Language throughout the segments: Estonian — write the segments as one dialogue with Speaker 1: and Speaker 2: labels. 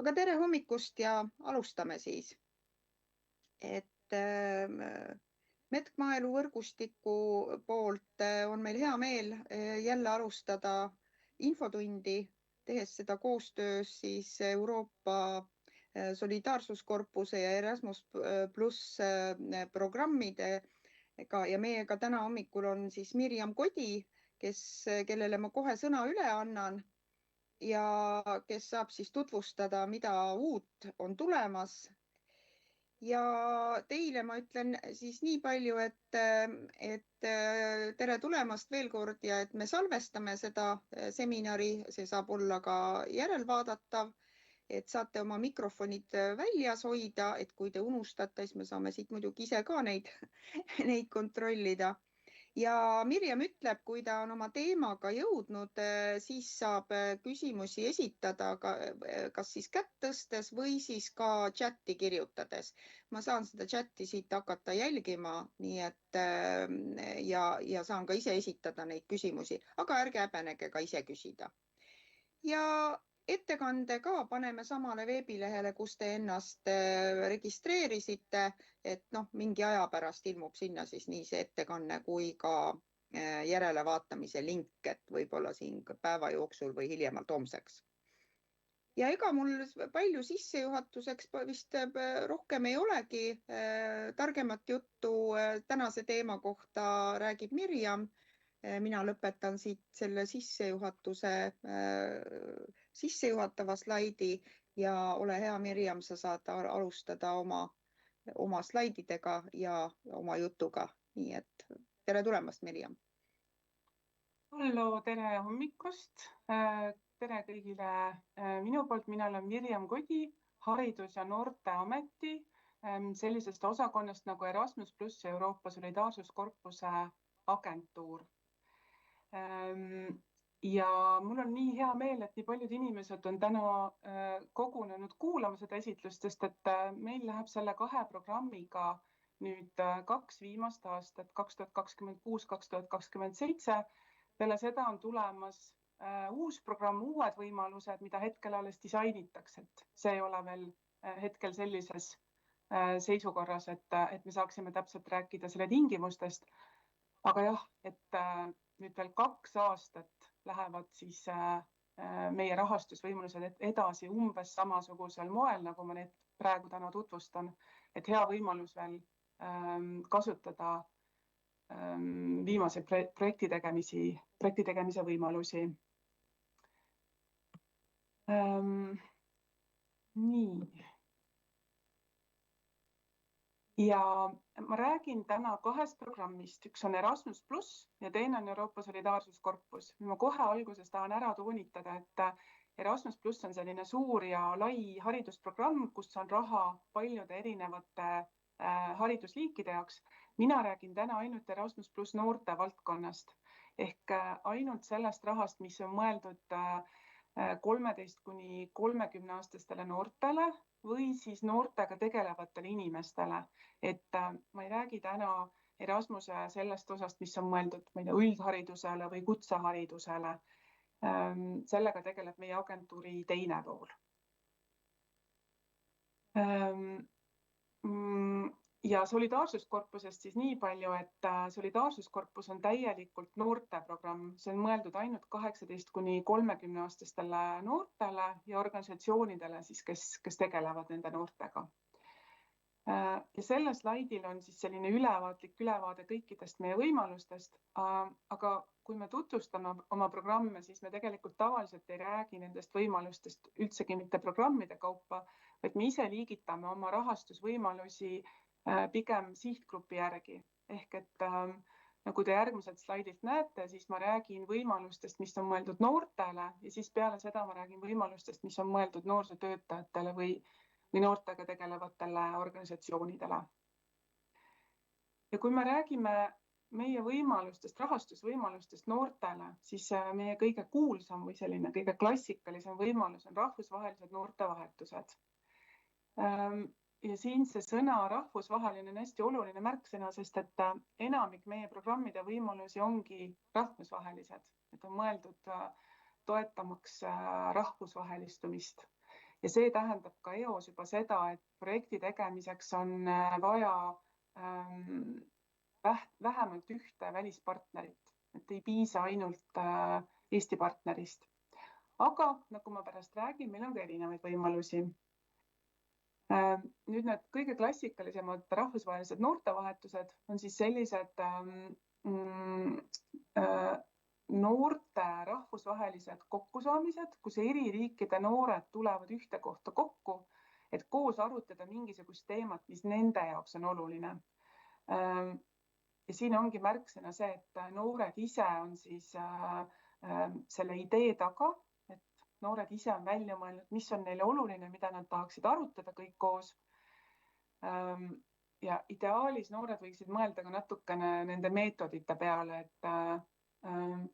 Speaker 1: Aga tere hommikust ja alustame siis. Medcmaaelu võrgustiku poolt on meil hea meel jälle alustada infotundi, tehes seda koostöös siis Euroopa Solidaarsuskorpuse ja Erasmus Plus programmidega ja meiega täna hommikul on siis Mirjam Kodi, kellele ma kohe sõna üle annan ja kes saab siis tutvustada, mida uut on tulemas. Ja teile ma ütlen siis nii palju, et tere tulemast veel kord ja et me salvestame seda seminari, see saab olla ka järelvaadatav, et saate oma mikrofonid väljas hoida, et kui te unustate, siis me saame siit muidugi ise ka neid kontrollida. Ja Mirjam ütleb, kui ta on oma teemaga jõudnud, siis saab küsimusi esitada kas siis kätt tõstes või siis ka chatti kirjutades. Ma saan seda chatti siit hakata jälgima, nii et ja saan ka ise esitada neid küsimusi, aga ärge häbenege ka ise küsida. Ja ettekande ka paneme samale veebilehele, kus te ennast registreerisite, et mingi aja pärast ilmub sinna siis nii see ettekanne kui ka järelevaatamise link, et võib-olla siin päeva jooksul või hiljemalt homseks. Ja ega mul palju sissejuhatuseks vist rohkem ei olegi. Targemat juttu tänase teema kohta räägib Mirjam. Mina lõpetan siit selle sissejuhatava slaidi ja ole hea, Mirjam, sa saad alustada oma slaididega ja oma jutuga. Nii et tere tulemast, Mirjam.
Speaker 2: Hallo, tere hommikust. Tere kõigile minu poolt. Mina olen Mirjam Kodi, Haridus- ja Noorteameti sellisest osakonnast nagu Erasmus Plus Euroopa Solidaarsuskorpuse agentuur. Ja mul on nii hea meel, et nii paljud inimesed on täna kogunenud kuulama seda esitlust, sest et meil läheb selle 2 programmiga nüüd 2 viimast aastat, 2026-2027. Peale seda on tulemas uus programm, uued võimalused, mida hetkel alles disainitakse, et see ei ole veel hetkel sellises seisukorras, et me saaksime täpselt rääkida selle tingimustest. Aga jah, et nüüd veel 2 aastat lähevad siis meie rahastusvõimalused edasi umbes samasugusel moel, nagu ma need praegu täna tutvustan, et hea võimalus veel kasutada viimase projekti tegemise võimalusi. Nii. Ja ma räägin täna 2 programmist. Üks on Erasmus Plus ja teine on Euroopa Solidaarsuskorpus. Ma kohe alguses tahan ära toonitada, et Erasmus Plus on selline suur ja lai haridusprogramm, kus on raha paljude erinevate haridusliikide jaoks. Mina räägin täna ainult Erasmus Plus noorte valdkonnast ehk ainult sellest rahast, mis on mõeldud 13–30 aastastele noortele või siis noortega tegelevatele inimestele. Et ma ei räägi täna Erasmuse sellest osast, mis on mõeldud üldharidusele või kutseharidusele. Sellega tegeleb meie agentuuri teine pool. Ja Solidaarsuskorpusest siis nii palju, et Solidaarsuskorpus on täielikult noorteprogramm. See on mõeldud ainult 18–30 aastastele noortele ja organisatsioonidele, siis, kes tegelevad nende noortega. Ja sellel slaidil on siis selline ülevaade kõikidest meie võimalustest, aga kui me tutvustame oma programme, siis me tegelikult tavaliselt ei räägi nendest võimalustest üldsegi mitte programmide kaupa, vaid me ise liigitame oma rahastusvõimalusi pigem sihtgrupi järgi. Ehk et nagu te järgmiselt slaidilt näete, siis ma räägin võimalustest, mis on mõeldud noortele ja siis peale seda ma räägin võimalustest, mis on mõeldud noorsootöötajatele või noortega tegelevatele organisatsioonidele. Ja kui me räägime meie võimalustest, rahastusvõimalustest noortele, siis meie kõige kuulsam või selline kõige klassikalisem võimalus on rahvusvahelised noortevahetused. Ja siin see sõna rahvusvaheline on hästi oluline märksõna, sest et enamik meie programmide võimalusi ongi rahvusvahelised, et on mõeldud toetamaks rahvusvahelistumist. Ja see tähendab ka EOS juba seda, et projekti tegemiseks on vaja vähemalt ühte välispartnerit, et ei piisa ainult Eesti partnerist. Aga nagu ma pärast räägin, meil on ka erinevaid võimalusi. Nüüd need kõige klassikalisemad rahvusvahelised noortevahetused on siis sellised noorte rahvusvahelised kokkusaamised, kus eri riikide noored tulevad ühte kohta kokku, et koos arutada mingisugust teemat, mis nende jaoks on oluline. Ja siin ongi märksõna see, et noored ise on siis selle idee taga, et noored ise on välja mõelnud, mis on neile oluline, mida nad tahaksid arutada kõik koos. Ja ideaalis noored võiksid mõelda ka natukene nende meetodite peale,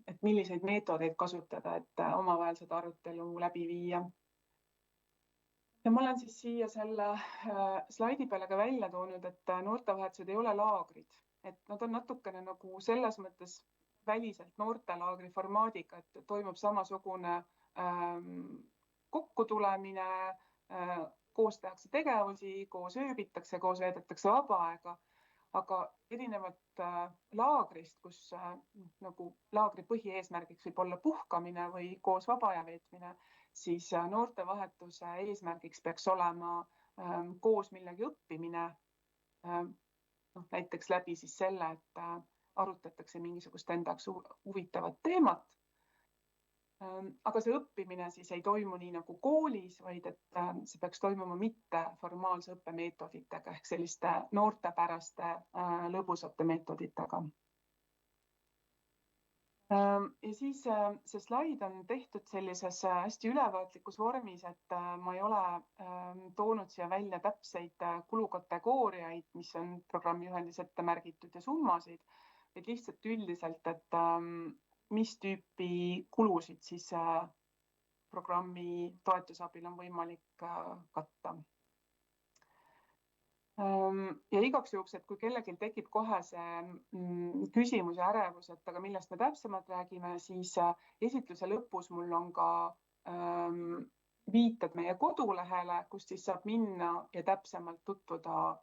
Speaker 2: et milliseid meetodeid kasutada, et omavahel seda arutelu läbi viia. Ja ma olen siis siia selle slaidi peale ka välja toonud, et noortevahetused ei ole laagrid, et nad on natukene nagu selles mõttes väliselt noortelaagri formaadiga, et toimub samasugune kokkutulemine, koos tehakse tegevusi, koos ööbitakse, koos veedetakse vaba aega, aga erinevalt laagrist, kus nagu laagri põhieesmärgiks võib olla puhkamine või koos vaba aja veetmine, siis noortevahetuse eesmärgiks peaks olema koos millegi õppimine, näiteks läbi siis selle, et arutatakse mingisugust endaks huvitavat teemat. Aga see õppimine siis ei toimu nii nagu koolis, vaid et see peaks toimuma mitte formaalse õppemeetoditega ehk selliste noortepäraste lõbusate meetoditega. Ja siis see slaid on tehtud sellises hästi ülevaatlikus vormis, et ma ei ole toonud siia välja täpseid kulukategooriaid, mis on programmijuhendis ette märgitud ja summasid, vaid lihtsalt üldiselt, et mis tüüpi kulusid siis programmi toetusabil on võimalik katta. Ja igaks juhuks, et kui kellelgi tekib kohe see küsimus ja ärevus, et aga millest me täpsemalt räägime, siis esitluse lõpus mul on ka viited meie kodulehele, kust siis saab minna ja täpsemalt tutvuda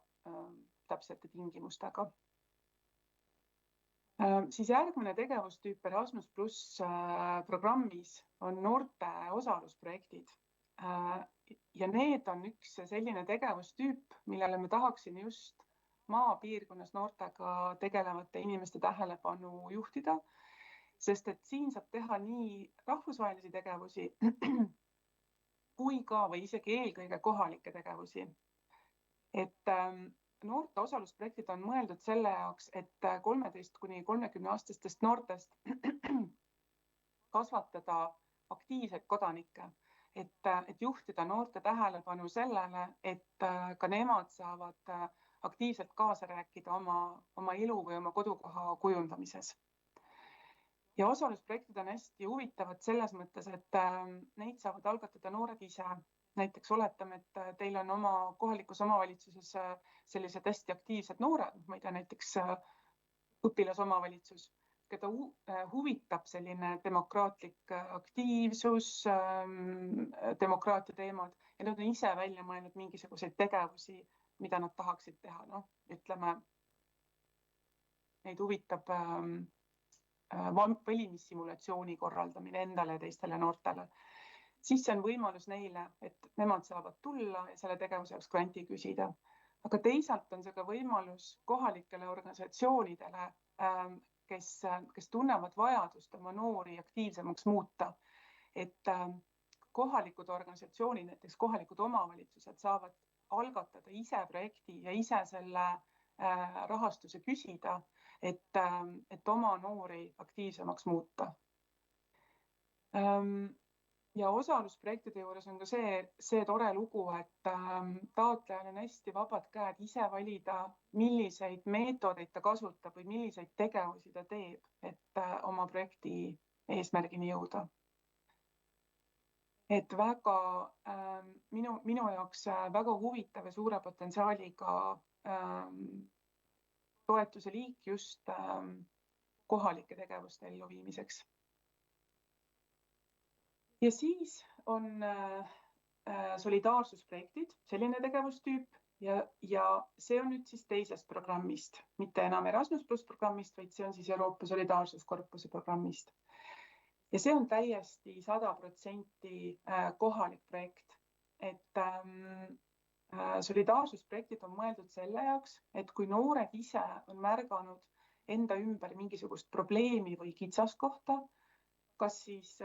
Speaker 2: täpsete tingimustega. Siis järgmine tegevustüüp Erasmus+ programmis on noorte osalusprojektid. Ja need on üks selline tegevustüüp, millele me tahaksime just maapiirkonnas noortega tegelevate inimeste tähelepanu juhtida, sest et siin saab teha nii rahvusvahelisi tegevusi kui ka või isegi eelkõige kohalikke tegevusi. Et noorte osalusprojektid on mõeldud selle jaoks, et 13–30-aastastest noortest kasvatada aktiivseid kodanikke, et juhtida noorte tähelepanu sellele, et ka nemad saavad aktiivselt kaasa rääkida oma elu või oma kodukoha kujundamises. Ja osalusprojektid on hästi huvitavad selles mõttes, et neid saavad algatada noored ise. Näiteks oletame, et teil on oma kohalikus omavalitsuses sellised hästi aktiivsed noored, ma ei tea, näiteks õpilasomavalitsus, keda huvitab selline demokraatlik aktiivsus, demokraatia teemad ja nad on ise välja mõelnud mingisuguseid tegevusi, mida nad tahaksid teha. Ütleme, neid huvitab valimissimulatsiooni korraldamine endale ja teistele noortele. Siis see on võimalus neile, et nemad saavad tulla ja selle tegevuse jaoks granti küsida. Aga teisalt on see ka võimalus kohalikele organisatsioonidele, kes tunnevad vajadust oma noori aktiivsemaks muuta. Et kohalikud organisatsioonid, näiteks kohalikud omavalitsused saavad algatada ise projekti ja ise selle rahastuse küsida, et oma noori aktiivsemaks muuta. Ja osalusprojektide juures on ka see tore lugu, et taotlejal on hästi vabad käed ise valida, milliseid meetodeid ta kasutab või milliseid tegevusi ta teeb, et oma projekti eesmärgini jõuda. Et minu jaoks väga huvitav ja suure potentsiaaliga toetuse liik just kohalike tegevuste elluviimiseks. Ja siis on solidaarsusprojektid, selline tegevustüüp ja see on nüüd siis teisest programmist, mitte enam Erasmus+ programmist, vaid see on siis Euroopa Solidaarsuskorpuse programmist. Ja see on täiesti 100% kohalik projekt, et solidaarsusprojektid on mõeldud selle jaoks, et kui noored ise on märganud enda ümber mingisugust probleemi või kitsaskohta, kas siis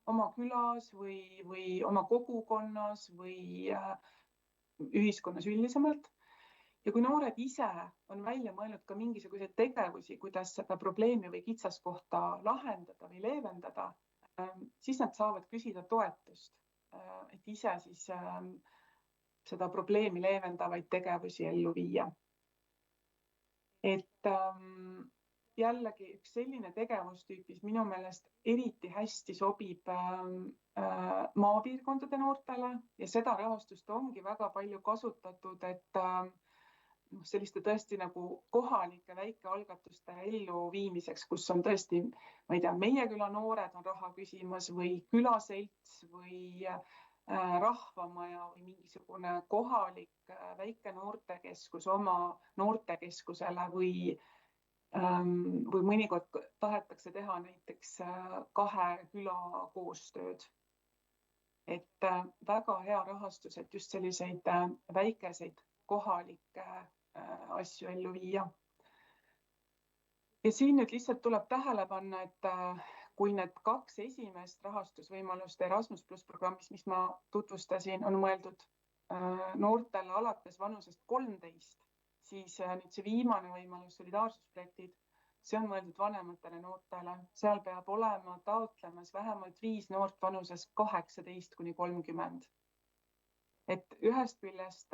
Speaker 2: oma külas või oma kogukonnas või ühiskonnas üldisemalt. Ja kui noored ise on välja mõelnud ka mingisuguseid tegevusi, kuidas seda probleemi või kitsaskohta lahendada või leevendada, siis nad saavad küsida toetust, et ise siis seda probleemi leevendavaid tegevusi ellu viia. Et jällegi üks selline tegevustüüpis minu meelest eriti hästi sobib maapiirkondade noortele ja seda rahastust ongi väga palju kasutatud, et selliste tõesti nagu kohalike väikealgatuste ellu viimiseks, kus on tõesti, ma ei tea, meie küla noored on raha küsimas või külaselts või rahvamaja või mingisugune kohalik väike noortekeskus oma noortekeskusele või mõnikord tahetakse teha näiteks 2 küla koostööd. Et väga hea rahastus, et just selliseid väikeseid kohalikke asju ellu viia. Ja siin nüüd lihtsalt tuleb tähele panna, et kui need 2 esimest rahastusvõimalust Erasmus+ programmis, mis ma tutvustasin, on mõeldud noortele alates vanusest 13, siis nüüd see viimane võimalus, solidaarsusprojektid, see on mõeldud vanematele noortele. Seal peab olema taotlemas vähemalt 5 noort vanuses 18–30. Et ühest küljest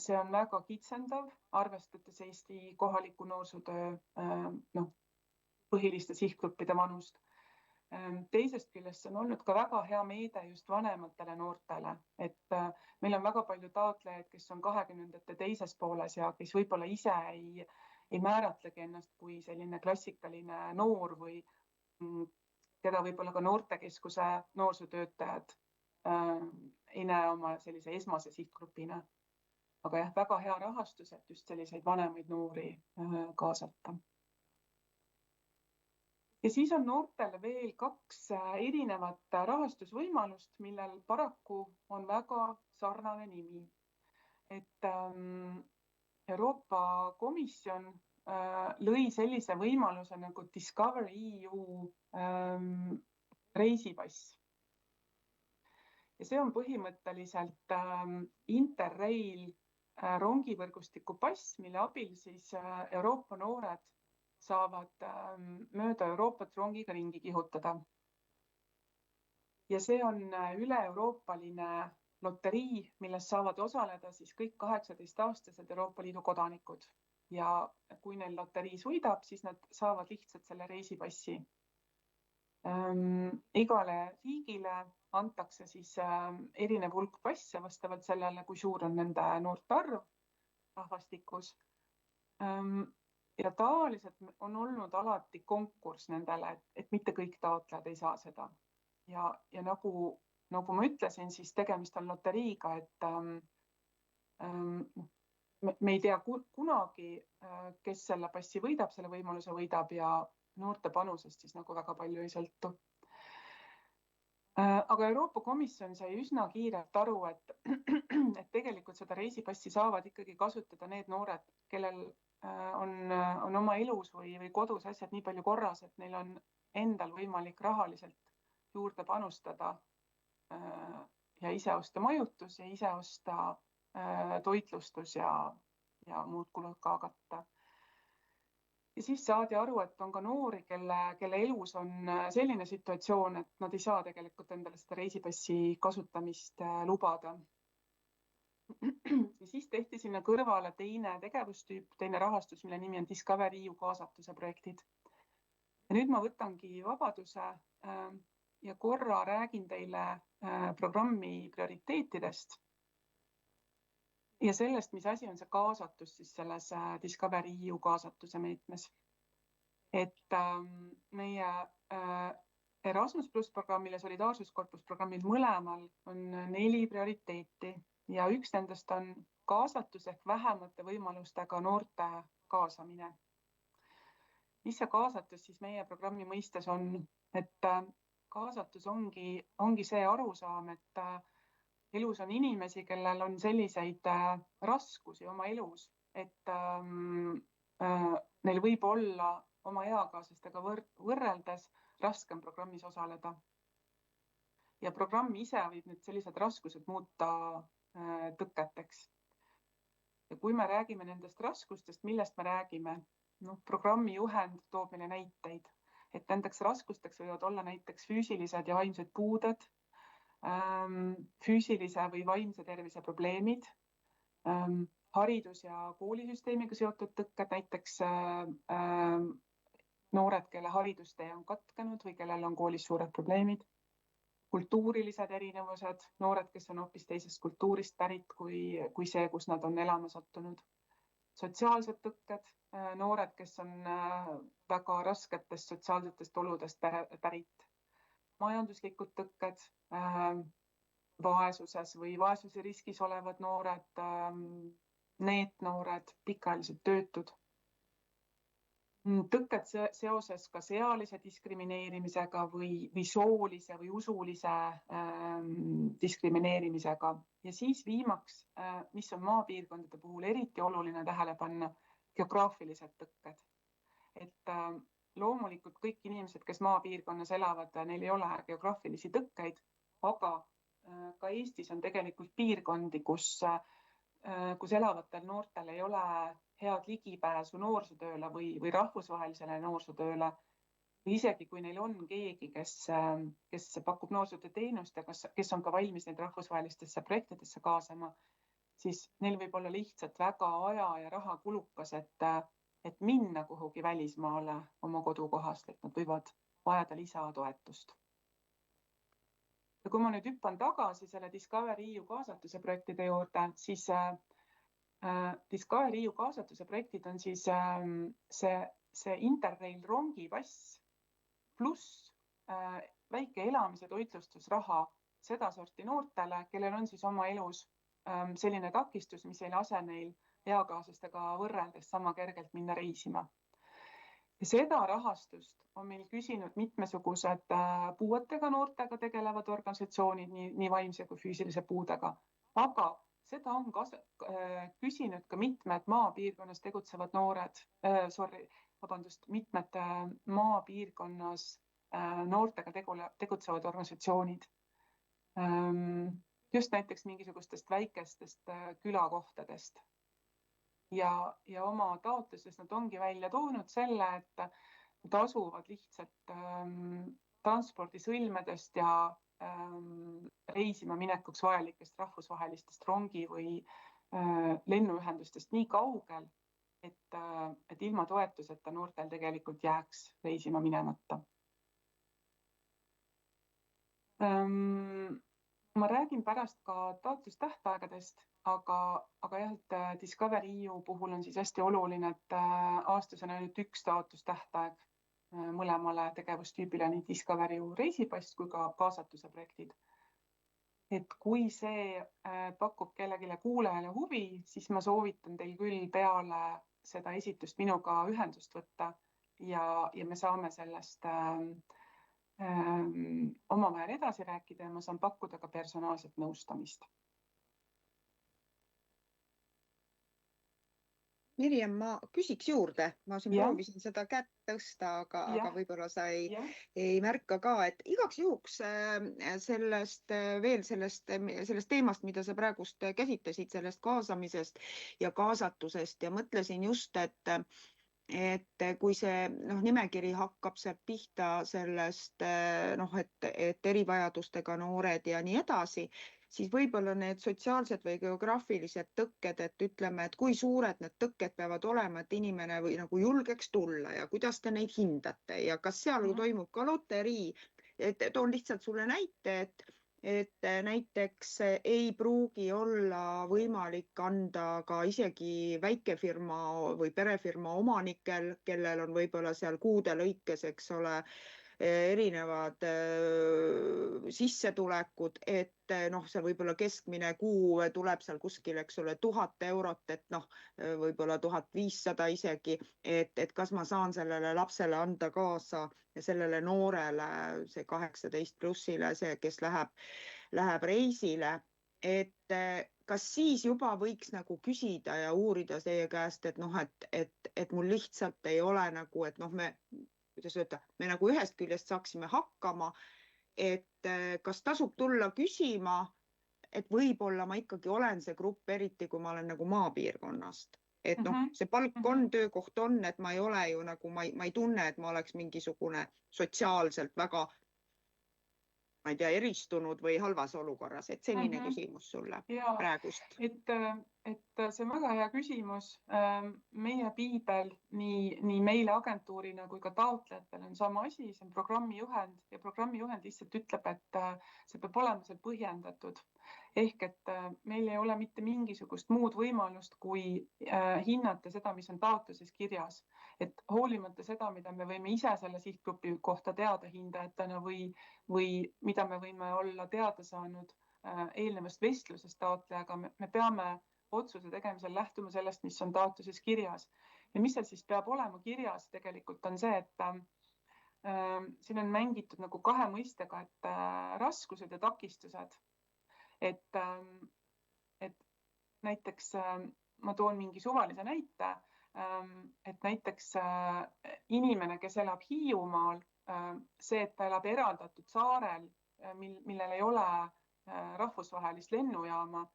Speaker 2: see on väga kitsendav, arvestades Eesti kohaliku noorsootöö põhiliste sihtgruppide vanust. Teisest küljest on olnud ka väga hea meede just vanematele noortele, et meil on väga palju taotlejaid, kes on 20-ndate teises pooles ja kes võib-olla ise ei määratlegi ennast kui selline klassikaline noor või keda võib-olla ka noortekeskuse noorsootöötajad ei näe oma sellise esmase sihtgrupina. Aga jah, väga hea rahastus, et just selliseid vanemaid noori kaasata. Ja siis on noortele veel 2 erinevat rahastusvõimalust, millel paraku on väga sarnane nimi. Et Euroopa Komisjon lõi sellise võimaluse nagu Discover EU reisipass. Ja see on põhimõtteliselt Interrail rongivõrgustiku pass, mille abil siis Euroopa noored saavad mööda Euroopat rongiga ringi kihutada. Ja see on üle-euroopaline loterii, milles saavad osaleda siis kõik 18-aastased Euroopa Liidu kodanikud. Ja kui neil loteriis võidab, siis nad saavad lihtsalt selle reisipassi. Igale riigile antakse siis erinev hulk passe vastavalt sellele, kui suur on nende noorte arv rahvastikus. Ja tavaliselt on olnud alati konkurss nendele, et mitte kõik taotlejad ei saa seda. Ja nagu ma ütlesin, siis tegemist on loteriiga, et me ei tea kunagi, kes selle passi võidab, selle võimaluse võidab ja noorte panusest siis nagu väga palju ei sõltu. Aga Euroopa Komisjon sai üsna kiirelt aru, et tegelikult seda reisipassi saavad ikkagi kasutada need noored, kellel on oma elus või kodus asjad nii palju korras, et neil on endal võimalik rahaliselt juurde panustada ja ise osta majutus ja ise osta toitlustus ja muud kulud ka katta. Ja siis saadi aru, et on ka noori, kelle elus on selline situatsioon, et nad ei saa tegelikult endale seda reisipassi kasutamist lubada. Ja siis tehti sinna kõrvale teine tegevustüüp, teine rahastus, mille nimi on Discover EU kaasatuse projektid. Ja nüüd ma võtangi vabaduse ja korra räägin teile programmi prioriteetidest ja sellest, mis asi on see kaasatus siis selles Discover EU kaasatuse meetmes. Et meie Erasmus Plus programmil ja Solidaarsuskorpus programmil mõlemal on 4 prioriteeti ja üks nendest on kaasatus ehk vähemate võimalustega noorte kaasamine. Mis see kaasatus siis meie programmi mõistes on? Et kaasatus ongi see arusaam, et elus on inimesi, kellel on selliseid raskusi oma elus, et neil võib olla oma eakaaslastega võrreldes raskem programmis osaleda. Ja programm ise võib nüüd sellised raskused muuta tõketeks. Ja kui me räägime nendest raskustest, millest me räägime? Programmi juhend toob meile näiteid, et nendeks raskusteks võivad olla näiteks füüsilised ja vaimsed puuded, füüsilise või vaimse tervise probleemid, haridus- ja koolisüsteemiga seotud tõkked, näiteks noored, kelle haridustee on katkenud või kellel on koolis suured probleemid, kultuurilised erinevused, noored, kes on hoopis teisest kultuurist pärit kui see, kus nad on elama sattunud, sotsiaalsed tõkked, noored, kes on väga rasketest sotsiaalsetest oludest pärit, majanduslikud tõkked, vaesuses või vaesuse riskis olevad noored, NEET-noored, pikaajalised töötud. Tõkked seoses kas ealise diskrimineerimisega või soolise või usulise diskrimineerimisega. Ja siis viimaks, mis on maapiirkondade puhul eriti oluline tähele panna, geograafilised tõkked. Et loomulikult kõik inimesed, kes maapiirkonnas elavad, neil ei ole geograafilisi tõkkeid, aga ka Eestis on tegelikult piirkondi, kus elavatel noortel ei ole head ligipääsu noorsootööle või rahvusvahelisele noorsootööle. Või isegi kui neil on keegi, kes pakub noorsootöö teenust ja kes on ka valmis neid rahvusvahelistesse projektidesse kaasama, siis neil võib olla lihtsalt väga aja ja raha kulukas, et minna kuhugi välismaale oma kodukohast, et nad võivad vajada lisatoetust. Ja kui ma nüüd hüppan tagasi selle Discovery EU kaasatuse projektide juurde, siis Discovery EU kaasatuse projektid on siis see Interrail rongipass pluss väike elamise toitlustusraha sedasorti noortele, kellel on siis oma elus selline takistus, mis ei lase neil eakaaslastega võrreldes sama kergelt minna reisima. Ja seda rahastust on meil küsinud mitmesugused puuetega noortega tegelevad organisatsioonid, nii vaimse kui füüsilise puudega, aga seda on küsinud ka mitmed maapiirkonnas tegutsevad mitmed maapiirkonnas noortega tegutsevad organisatsioonid. Just näiteks mingisugustest väikestest külakohtadest. Ja oma taotluses nad ongi välja toonud selle, et nad asuvad lihtsalt transpordisõlmedest ja reisima minekuks vajalikest rahvusvahelistest rongi või lennuühendustest nii kaugel, et ilma toetuseta noortel tegelikult jääks reisima minemata. Ma räägin pärast ka taotlustähtaegadest, aga jah, et Discovery EU puhul on siis hästi oluline, et aastas on ainult üks taotlustähtaeg mõlemale tegevustüübile, nii Discovery EU reisipass kui ka kaasatuse projektid. Et kui see pakub kellelegi kuulajale huvi, siis ma soovitan teil küll peale seda esitust minuga ühendust võtta ja me saame sellest omavahel edasi rääkida ja ma saan pakkuda ka personaalset nõustamist.
Speaker 1: Mirjam, ma küsiks juurde. Ma siin proovisin seda kätt tõsta, aga võib-olla sa ei märka ka, et igaks juhuks sellest teemast, mida sa praegust käsitlesid, sellest kaasamisest ja kaasatusest ja mõtlesin just, et kui see nimekiri hakkab pihta sellest, et erivajadustega noored ja nii edasi, siis võib-olla need sotsiaalsed või geograafilised tõkked, et ütleme, et kui suured need tõkked peavad olema, et inimene või julgeks tulla ja kuidas te neid hindate ja kas seal toimub ka loterii. Toon lihtsalt sulle näite, et näiteks ei pruugi olla võimalik anda ka isegi väikefirma või perefirma omanikel, kellel on võib-olla seal kuude lõikes, eks ole, erinevad sissetulekud, et see võib-olla keskmine kuu tuleb seal kuskil, eks ole, 1000 eurot, et võib-olla 1500 isegi, et kas ma saan sellele lapsele anda kaasa ja sellele noorele, see 18 plussile, see, kes läheb reisile, et kas siis juba võiks nagu küsida ja uurida teie käest, et mul lihtsalt ei ole nagu, et kuidas öelda, me nagu ühest küljest saaksime hakkama, et kas tasub tulla küsima, et võib-olla ma ikkagi olen see grupp, eriti kui ma olen nagu maapiirkonnast. Et see palk on, töökoht on, et ma ei ole ju nagu, ma ei tunne, et ma oleks mingisugune sotsiaalselt väga, ma ei tea, eristunud või halvas olukorras, et selline küsimus sulle praegust.
Speaker 2: Et see on väga hea küsimus. Meie piibel nii meile agentuurina kui ka taotlejatel on sama asi, see on programmijuhend ja programmijuhend lihtsalt ütleb, et see peab olema seal põhjendatud. Ehk et meil ei ole mitte mingisugust muud võimalust, kui hinnata seda, mis on taotluses kirjas. Et hoolimata seda, mida me võime ise selle sihtgrupi kohta teada hindajatena või mida me võime olla teada saanud eelnevast vestlusest taotlejaga, me peame otsuse tegemisel lähtuma sellest, mis on taotluses kirjas. Ja mis seal siis peab olema kirjas tegelikult on see, et siin on mängitud nagu kahe mõistega, et raskused ja takistused. Et näiteks ma toon mingi suvalise näite, et näiteks inimene, kes elab Hiiumaal, see, et ta elab eraldatud saarel, millel ei ole rahvusvahelist lennujaama,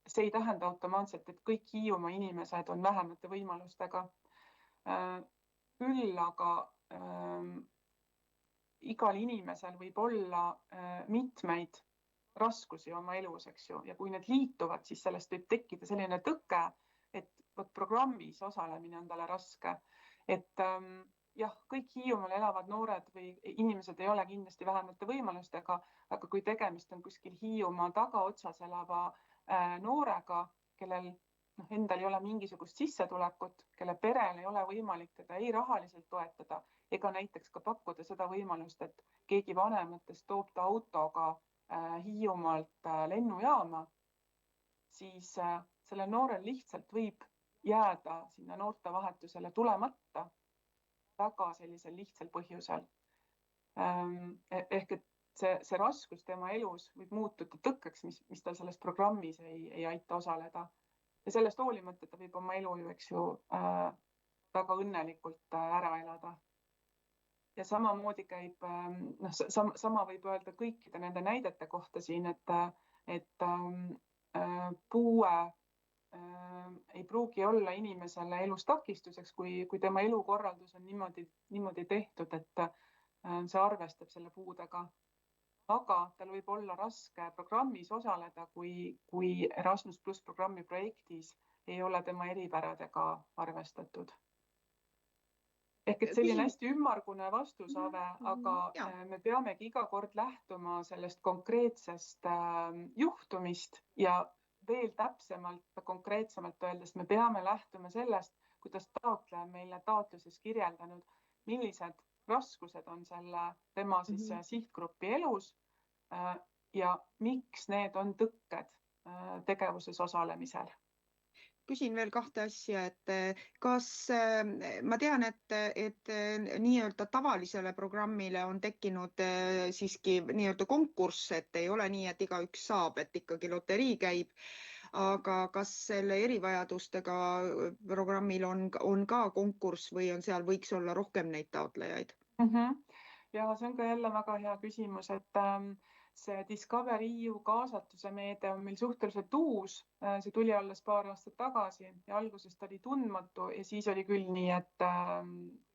Speaker 2: see ei tähenda automaatselt, et kõik Hiiumaa inimesed on vähemate võimalustega. Küll aga igal inimesel võib olla mitmeid raskusi oma elus, eks ju, ja kui need liituvad, siis sellest võib tekkida selline tõke, et programmis osalemine on talle raske. Et jah, kõik Hiiumaal elavad noored või inimesed ei ole kindlasti vähemate võimalustega, aga kui tegemist on kuskil Hiiumaa tagaotsas elava noorega, kellel endal ei ole mingisugust sissetulekut, kelle perel ei ole võimalik teda ei rahaliselt toetada, ega näiteks ka pakkuda seda võimalust, et keegi vanematest toob ta autoga Hiiumaalt lennujaama, siis selle noorel lihtsalt võib jääda sinna noortevahetusele tulemata väga sellisel lihtsal põhjusel. Ehk et see raskus tema elus võib muutuda tõkkeks, mis tal selles programmis ei aita osaleda. Ja sellest hoolimata ta võib oma elu ju, eks ju, väga õnnelikult ära elada. Ja samamoodi käib, sama võib öelda kõikide nende näidete kohta siin, et puue ei pruugi olla inimesele elus takistuseks, kui tema elukorraldus on niimoodi tehtud, et see arvestab selle puudega. Aga tal võib olla raske programmis osaleda, kui Erasmus Plus programmi projektis ei ole tema eripäradega arvestatud. Ehk et selline hästi ümmargune vastusave, aga me peamegi iga kord lähtuma sellest konkreetsest juhtumist ja veel täpsemalt, konkreetsemalt öeldes me peame lähtuma sellest, kuidas taotleja meile taotluses kirjeldanud, millised raskused on tema sihtgrupi elus ja miks need on tõkked tegevuses osalemisel.
Speaker 1: Küsin veel kahte asja, et kas ma tean, et nii-öelda tavalisele programmile on tekkinud siiski nii-öelda konkurss, et ei ole nii, et igaüks saab, et ikkagi loterii käib, aga kas selle erivajadustega programmil on ka konkurss või on seal võiks olla rohkem neid taotlejaid?
Speaker 2: Ja see on ka jälle väga hea küsimus, et see Discover EU kaasatuse meede on meil suhteliselt uus, see tuli alles paar aastat tagasi ja algusest oli tundmatu ja siis oli küll nii, et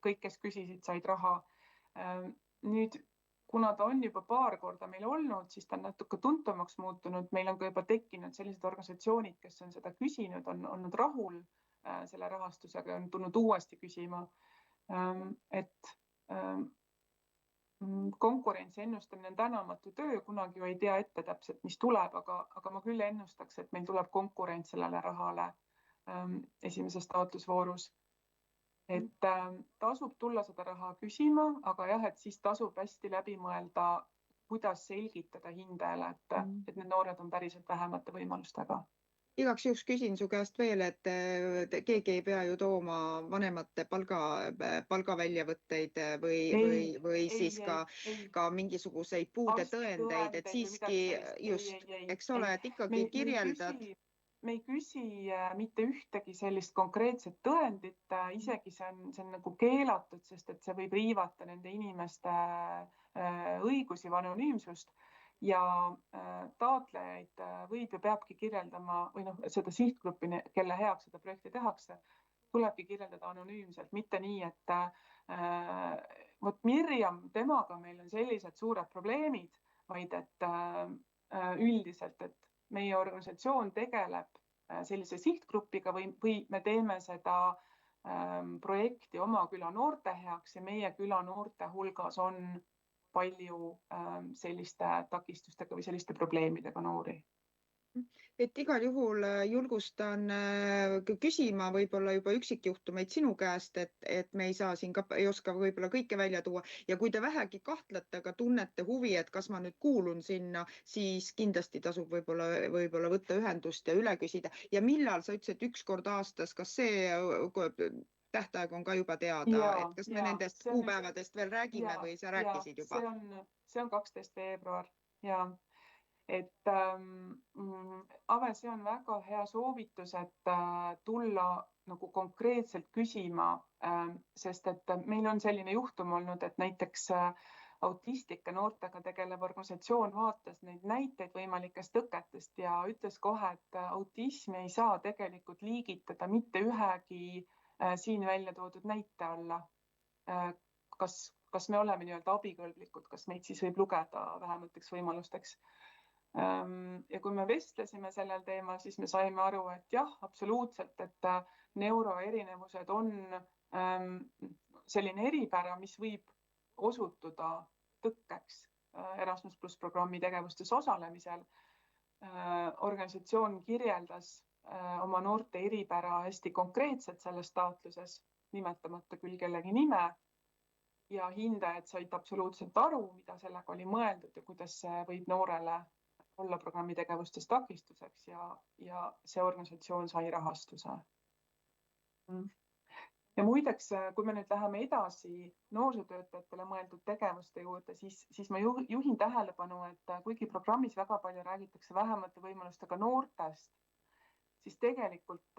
Speaker 2: kõik, kes küsisid, said raha. Nüüd, kuna ta on juba paar korda meil olnud, siis ta on natuke tuntumaks muutunud, meil on ka juba tekkinud sellised organisatsioonid, kes on seda küsinud, on olnud rahul selle rahastusega ja on tulnud uuesti küsima, et konkurentsi ennustamine on tänamatu töö, kunagi ju ei tea ette täpselt, mis tuleb, aga ma küll ennustaks, et meil tuleb konkurents sellele rahale esimeses taotlusvoorus. et tasub tulla seda raha küsima, aga jah, et siis tasub hästi läbi mõelda, kuidas selgitada hindajale, et need noored on päriselt vähemate võimalustega.
Speaker 1: Igaks juhuks küsin su käest veel, et keegi ei pea ju tooma vanemate palgaväljavõtteid või siis ka mingisuguseid puudetõendeid, et siiski just, eks ole, et ikkagi kirjeldad.
Speaker 2: Me ei küsi mitte ühtegi sellist konkreetset tõendit, isegi see on nagu keelatud, sest et see võib riivata nende inimeste õigusi või anonüümsust ja taotlejaid võib ja peabki kirjeldama või seda sihtgruppi, kelle heaks seda projekti tehakse, tulebki kirjeldada anonüümselt, mitte nii, et vot Mirjam, temaga meil on sellised suured probleemid, vaid et üldiselt, et meie organisatsioon tegeleb sellise sihtgrupiga või me teeme seda projekti oma küla noorte heaks ja meie küla noorte hulgas on palju selliste takistustega või selliste probleemidega noori.
Speaker 1: Et igal juhul julgustan küsima võib-olla juba üksikjuhtumeid sinu käest, et me ei saa siin ei oska võib-olla kõike välja tuua ja kui te vähegi kahtlete, aga tunnete huvi, et kas ma nüüd kuulun sinna, siis kindlasti tasub võib-olla võtta ühendust ja üle küsida. Ja millal sa ütlesid, et 1 kord aastas, kas see tähtaeg on ka juba teada, et kas me nendest kuupäevadest veel räägime või sa rääkisid juba?
Speaker 2: See on 12. veebruar ja et Ave, see on väga hea soovitus, et tulla nagu konkreetselt küsima, sest et meil on selline juhtum olnud, et näiteks autistlike noortega tegelev organisatsioon vaatas neid näiteid võimalikest tõketest ja ütles kohe, et autismi ei saa tegelikult liigitada mitte ühegi siin välja toodud näite alla. Kas me oleme nii-öelda abikõlblikud, kas meid siis võib lugeda vähemateks võimalusteks? Ja kui me vestlesime sellel teemal, siis me saime aru, et jah, absoluutselt, et neuroerinevused on selline eripära, mis võib osutuda tõkkeks Erasmus+ programmi tegevustes osalemisel. Organisatsioon kirjeldas oma noorte eripära hästi konkreetselt selles taotluses, nimetamata küll kellegi nime ja hindajad said absoluutselt aru, mida sellega oli mõeldud ja kuidas see võib noorele olla programmi tegevustes takistuseks ja see organisatsioon sai rahastuse. Ja muideks, kui me nüüd läheme edasi noorsootöötajatele mõeldud tegevuste juurde, siis ma juhin tähelepanu, et kuigi programmis väga palju räägitakse vähemate võimalustega noortest, siis tegelikult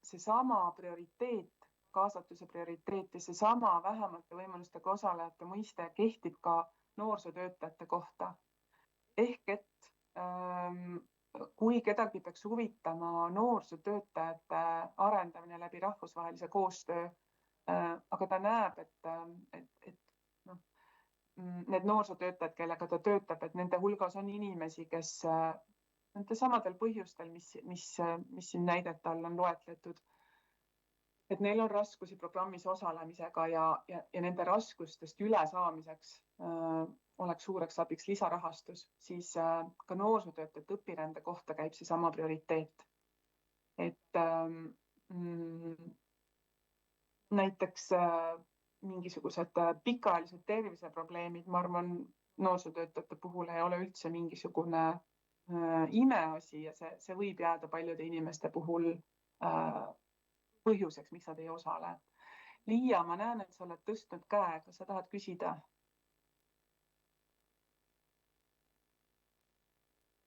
Speaker 2: seesama prioriteet, kaasatuse prioriteet ja seesama vähemate võimalustega osalejate mõiste kehtib ka noorsootöötajate kohta. Ehk et kui kedagi peaks huvitama noorsootöötajate arendamine läbi rahvusvahelise koostöö, aga ta näeb, et need noorsootöötajad, kellega ta töötab, et nende hulgas on inimesi, kes nende samadel põhjustel, mis siin näidete all on loetletud, et neil on raskusi programmis osalemisega ja nende raskustest ülesaamiseks oleks suureks abiks lisarahastus, siis ka noorsootöötajate õpirände kohta käib see sama prioriteet. Et näiteks mingisugused pikaajalised terviseprobleemid, ma arvan, noorsootöötajate puhul ei ole üldse mingisugune imeasi ja see võib jääda paljude inimeste puhul põhjuseks, miks nad ei osale. Liia, ma näen, et sa oled tõstnud käe, kas sa tahad küsida?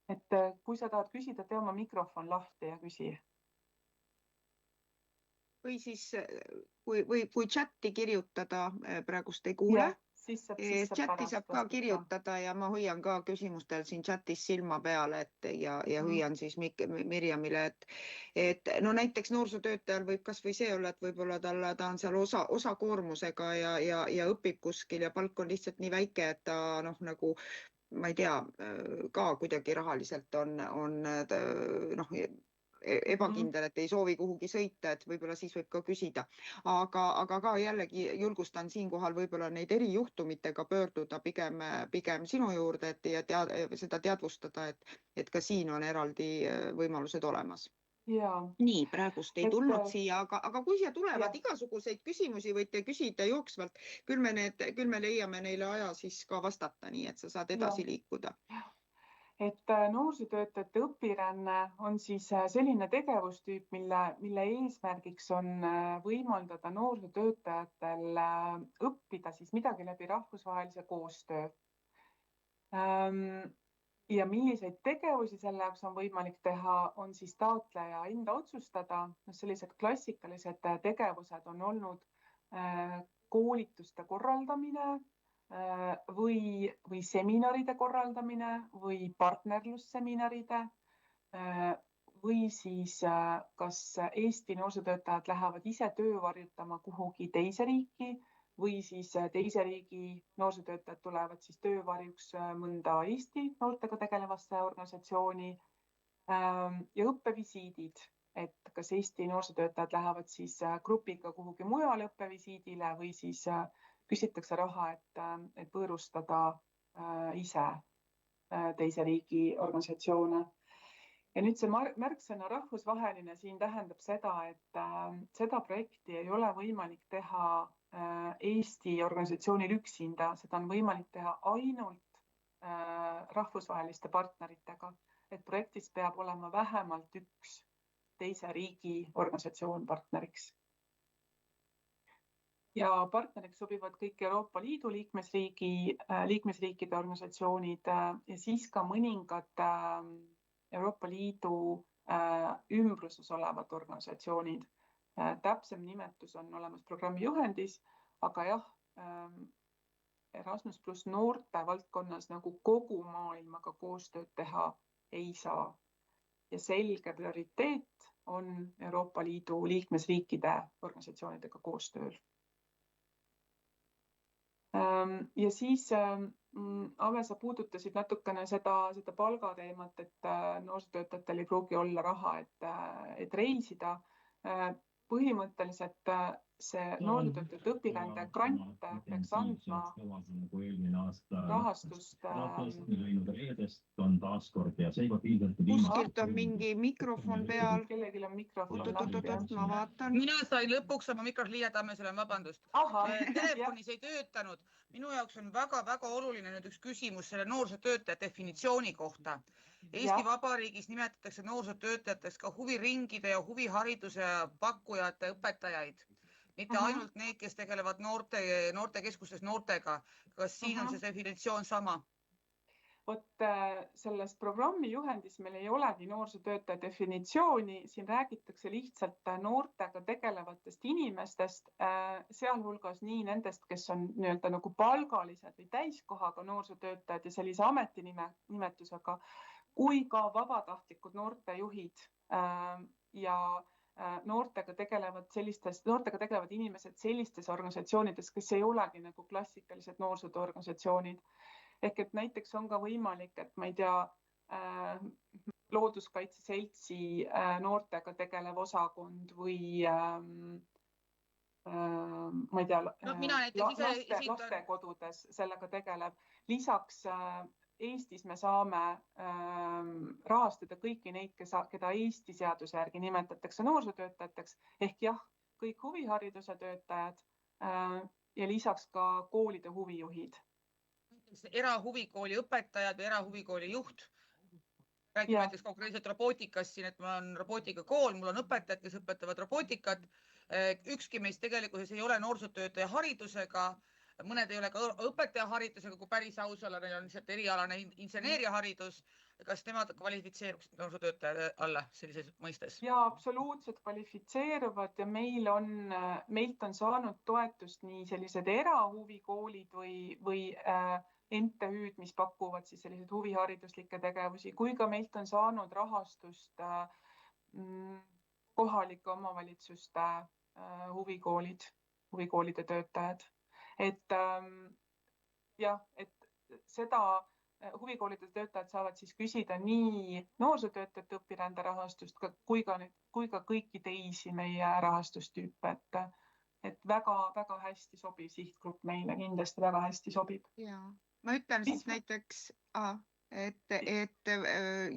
Speaker 2: Et kui sa tahad küsida, tee oma mikrofon lahti ja küsi.
Speaker 1: Või siis, kui chatti kirjutada, praegust ei kuule, chatti saab ka kirjutada ja ma hoian ka küsimustel siin chatis silma peale ja hoian siis Mirjamile, et no näiteks noorsootöötajal võib kas või see olla, et võib-olla ta on seal osakoormusega ja õpib kuskil ja palk on lihtsalt nii väike, et ta nagu ma ei tea, ka kuidagi rahaliselt on ebakindel, et ei soovi kuhugi sõita, et võib-olla siis võib ka küsida. Aga ka jällegi julgustan siinkohal võib-olla neid erijuhtumitega pöörduda pigem sinu juurde ja seda teadvustada, et ka siin on eraldi võimalused olemas.
Speaker 2: Ja.
Speaker 1: Nii, praegust ei tulnud siia, aga kui siia tulevad igasuguseid küsimusi, võite küsida jooksvalt, küll me leiame neile aja siis ka vastata, nii et sa saad edasi liikuda.
Speaker 2: Et noorsootöötajate õpiränne on siis selline tegevustüüp, mille eesmärgiks on võimaldada noorsootöötajatel õppida siis midagi läbi rahvusvahelise koostöö. Ja milliseid tegevusi selle jaoks on võimalik teha, on siis taotleja enda otsustada. Sellised klassikalised tegevused on olnud koolituste korraldamine või seminaride korraldamine või partnerlusseminaride või siis kas Eesti noorsootöötajad lähevad ise töövarjutama kuhugi teise riiki või siis teise riigi noorsootöötajad tulevad siis töövarjuks mõnda Eesti noortega tegelevasse organisatsiooni ja õppevisiidid, et kas Eesti noorsootöötajad lähevad siis grupiga kuhugi mujale õppevisiidile või siis küsitakse raha, et võõrustada ise teise riigi organisatsioone. Ja nüüd see märksõna rahvusvaheline siin tähendab seda, et seda projekti ei ole võimalik teha Eesti organisatsioonil üksinda, seda on võimalik teha ainult rahvusvaheliste partneritega, et projektis peab olema vähemalt üks teise riigi organisatsioon partneriks. Ja partneriks sobivad kõik Euroopa Liidu liikmesriikide organisatsioonid ja siis ka mõningad Euroopa Liidu ümbruses olevad organisatsioonid. Täpsem nimetus on olemas programmi juhendis, aga jah, Erasmus plus noorte valdkonnas nagu kogu maailmaga koostööd teha ei saa. Ja selge prioriteet on Euroopa Liidu liikmesriikide organisatsioonidega koostööl. Ja siis Ave, sa puudutasid natukene seda palgateemat, et noorsootöötajatel ei pruugi olla raha, et reisida. Põhimõtteliselt see noorsootöötajate õpirände grant peaks andma rahastust.
Speaker 1: Kuskilt on mingi mikrofon peal.
Speaker 2: Kellelgi on mikrofon.
Speaker 1: Ma vaatan.
Speaker 3: Mina sain lõpuks oma mikrofon liiatame, selle on vabandust. Telefonis ei töötanud. Minu jaoks on väga-väga oluline nüüd üks küsimus selle noorsootöötaja definitsiooni kohta. Eesti Vabariigis nimetatakse noorsootöötajateks ka huviringide ja huvihariduse pakkujate õpetajaid. Mitte ainult need, kes tegelevad noortekeskustes noortega. Kas siin on see definitsioon sama?
Speaker 2: Vot selles programmi juhendis meil ei olegi noorsootöötaja definitsiooni. Siin räägitakse lihtsalt noortega tegelevatest inimestest, sealhulgas nii nendest, kes on nii-öelda nagu palgalised või täiskohaga noorsootöötajad ja sellise ametinimetusega, kui ka vabatahtlikud noortejuhid ja noortega tegelevad inimesed sellistes organisatsioonides, kes ei olegi nagu klassikalised noorsootööorganisatsioonid. Ehk et näiteks on ka võimalik, et ma ei tea, looduskaitse seltsi noortega tegelev osakond või ma ei tea, lastekodudes sellega tegeleb. Lisaks Eestis me saame rahastada kõiki neid, keda Eesti seaduse järgi nimetatakse noorsootöötajateks, ehk jah, kõik huvihariduse töötajad ja lisaks ka koolide huvijuhid.
Speaker 3: Erahuvikooli õpetajad või erahuvikooli juht. Räägime näiteks konkreetselt robootikast siin, et mul on robootikakool, mul on õpetajad, kes õpetavad robootikat. Ükski meist tegelikkuses ei ole noorsootöötaja haridusega, mõned ei ole ka õpetaja haridusega, kui päris aus olla, neil on lihtsalt erialane inseneeriaharidus. Kas nemad kvalifitseeruks noorsootöötaja alla sellises mõistes?
Speaker 2: Ja absoluutselt kvalifitseeruvad ja meilt on saanud toetust nii sellised erahuvikoolid või MTÜ-d, mis pakuvad siis sellised huvihariduslikke tegevusi, kui ka meilt on saanud rahastust kohalike omavalitsuste huvikoolide töötajad. Et seda huvikoolide töötajad saavad siis küsida nii noorsootöötajate õpirände rahastust kui ka kõiki teisi meie rahastustüüpe, et väga hästi sobib sihtgrupp meile, kindlasti väga hästi sobib.
Speaker 1: Ma ütlen siis näiteks,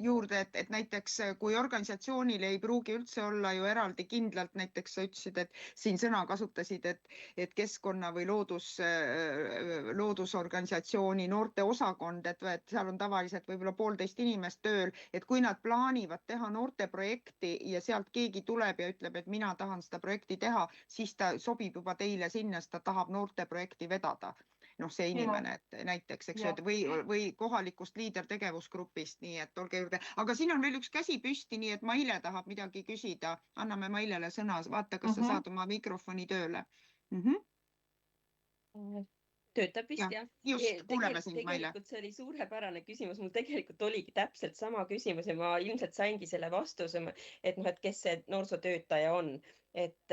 Speaker 1: juurde, et näiteks kui organisatsioonil ei pruugi üldse olla ju eraldi kindlalt, näiteks sa ütlesid, et siin sõna kasutasid, et keskkonna või loodusorganisatsiooni noorte osakond, et seal on tavaliselt võib-olla 1,5 inimest tööl, et kui nad plaanivad teha noorteprojekti ja sealt keegi tuleb ja ütleb, et mina tahan seda projekti teha, siis ta sobib juba teile sinna, sest ta tahab noorteprojekti vedada. See inimene, et näiteks, eks ju, või kohalikust liidertegevusgrupist, nii et olge juurde. Aga siin on veel üks käsi püsti, nii et Maile tahab midagi küsida. Anname Mailele sõna, vaata, kas sa saad oma mikrofoni tööle.
Speaker 4: Töötab vist, jah?
Speaker 1: Just, kuuleme sind, Maile.
Speaker 4: Tegelikult see oli suurepärane küsimus. Mul tegelikult oligi täpselt sama küsimus ja ma ilmselt saingi selle vastuse, et kes see noorsootöötaja on. Et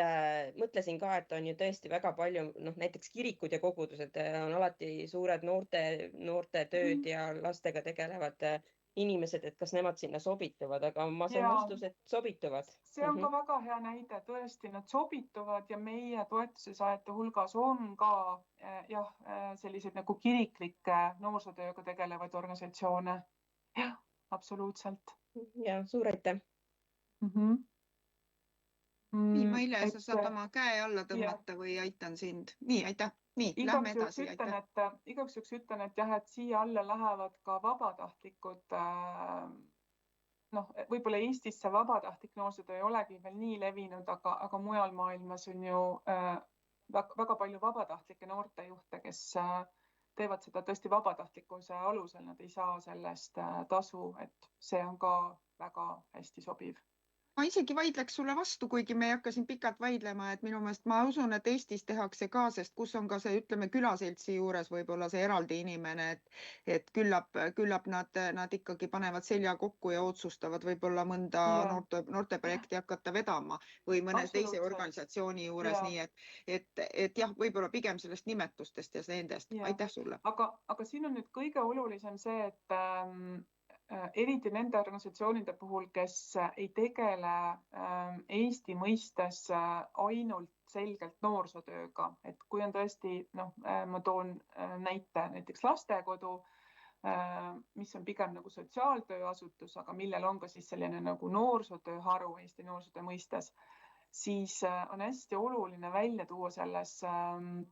Speaker 4: mõtlesin ka, et on ju tõesti väga palju, näiteks kirikud ja kogudused on alati suured noorte tööd ja lastega tegelevad inimesed, et kas nemad sinna sobituvad, aga ma sain vastus, et sobituvad.
Speaker 2: See on ka väga hea näide, tõesti nad sobituvad ja meie toetuse saajate hulgas on ka selliseid nagu kiriklike noorsootööga tegelevaid organisatsioone. Jah, absoluutselt.
Speaker 4: Ja, suur aitäh.
Speaker 1: Nii, Maile, sa saad oma käe alla tõmmata või aitan sind. Nii, aitäh. Nii, lähme edasi.
Speaker 2: Igaks juhuks ütlen, et jah, et siia alla lähevad ka vabatahtlikud. Võib-olla Eestis see vabatahtlik noorsootöö ei olegi veel nii levinud, aga mujal maailmas on ju väga palju vabatahtlikke noortejuhte, kes teevad seda tõesti vabatahtlikkuse alusel. Nad ei saa sellest tasu, et see on ka väga hästi sobiv.
Speaker 1: Ma isegi vaidleks sulle vastu, kuigi me ei hakka siin pikalt vaidlema, et minu meelest ma usun, et Eestis tehakse ka, sest kus on ka see, ütleme, külaseltsi juures võib-olla see eraldi inimene, et küllap nad ikkagi panevad selja kokku ja otsustavad võib-olla mõnda noorteprojekti hakata vedama või mõne teise organisatsiooni juures, nii et jah, võib-olla pigem sellest nimetustest ja nendest. Aitäh sulle.
Speaker 2: Aga siin on nüüd kõige olulisem see, et eriti nende organisatsioonide puhul, kes ei tegele Eesti mõistes ainult selgelt noorsootööga. Et kui on tõesti, ma toon näite näiteks lastekodu, mis on pigem nagu sotsiaaltööasutus, aga millel on ka siis selline nagu noorsootööharu Eesti noorsootöö mõistes, siis on hästi oluline välja tuua selles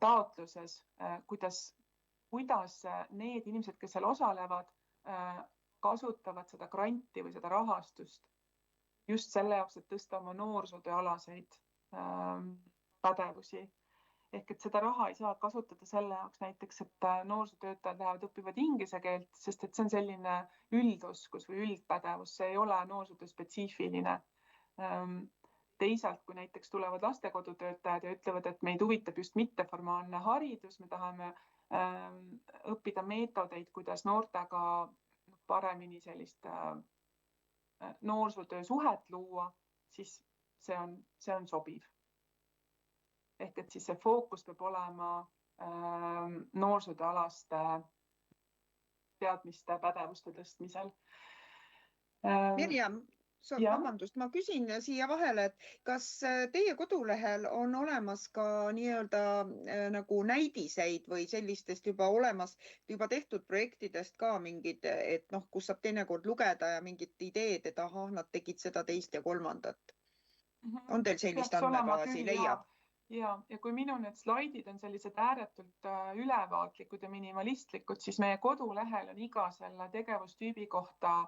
Speaker 2: taotluses, kuidas need inimesed, kes seal osalevad, kasutavad seda granti või seda rahastust just selle jaoks, et tõsta oma noorsootööalaseid pädevusi. Ehk et seda raha ei saa kasutada selle jaoks näiteks, et noorsootöötajad lähevad õppivad inglise keelt, sest et see on selline üldoskus või üldpädevus, see ei ole noorsootöö spetsiifiline. Teisalt, kui näiteks tulevad lastekodutöötajad ja ütlevad, et meid huvitab just mitteformaalne haridus, me tahame õppida meetodeid, kuidas noortega paremini sellist noorsootöö suhet luua, siis see on sobiv. Ehk et siis see fookus peab olema noorsootööalaste teadmiste pädevuste tõstmisel.
Speaker 1: Mirjam, vabandust, ma küsin siia vahele, et kas teie kodulehel on olemas ka nii-öelda nagu näidiseid või sellistest juba olemas, juba tehtud projektidest ka mingid, et kus saab teinekord lugeda ja mingid ideed, et ahah, nad tegid seda, teist ja kolmandat. On teil sellist andmebaasi leiab?
Speaker 2: Ja kui minu need slaidid on sellised ääretult ülevaatlikud ja minimalistlikud, siis meie kodulehel on iga selle tegevustüübi kohta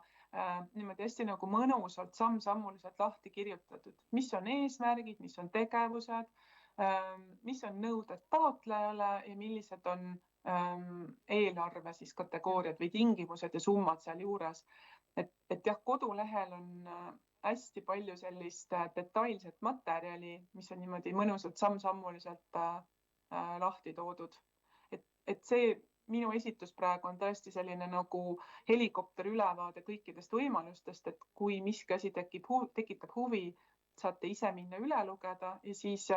Speaker 2: niimoodi hästi nagu mõnusalt samm-sammuliselt lahti kirjutatud. Mis on eesmärgid, mis on tegevused, mis on nõuded taotlejale ja millised on eelarve siis kategooriad või tingimused ja summad seal juures. Et jah, kodulehel on hästi palju sellist detailset materjali, mis on niimoodi mõnusalt samm-sammuliselt lahti toodud. Et see minu esitus praegu on tõesti selline nagu helikopteri ülevaade kõikidest võimalustest, et kui miski asi tekitab huvi, saate ise minna üle lugeda ja siis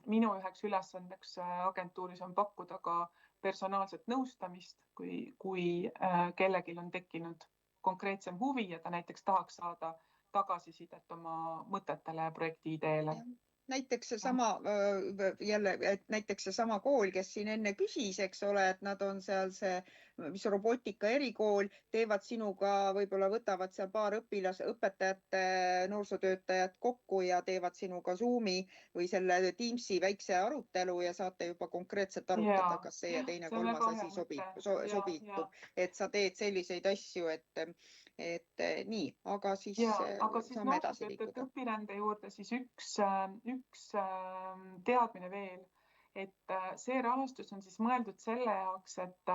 Speaker 2: minu üheks ülesandeks agentuuris on pakkuda ka personaalset nõustamist, kui kellelgi on tekkinud konkreetsem huvi ja ta näiteks tahaks saada tagasisidet oma mõtetele ja projekti ideele.
Speaker 1: näiteks seesama kool, kes siin enne küsis, eks ole, et nad on seal mis robootika erikool, teevad sinuga, võib-olla võtavad seal paar õpetajate, noorsootöötajat kokku ja teevad sinuga Zoomi või selle Teamsi väikse arutelu ja saate juba konkreetselt arutada, kas see ja teine kolmas asi sobitub, et sa teed selliseid asju, et nii, aga siis saame edasi liikuda.
Speaker 2: Õpirände juurde siis üks teadmine veel, et see rahastus on siis mõeldud selle jaoks, et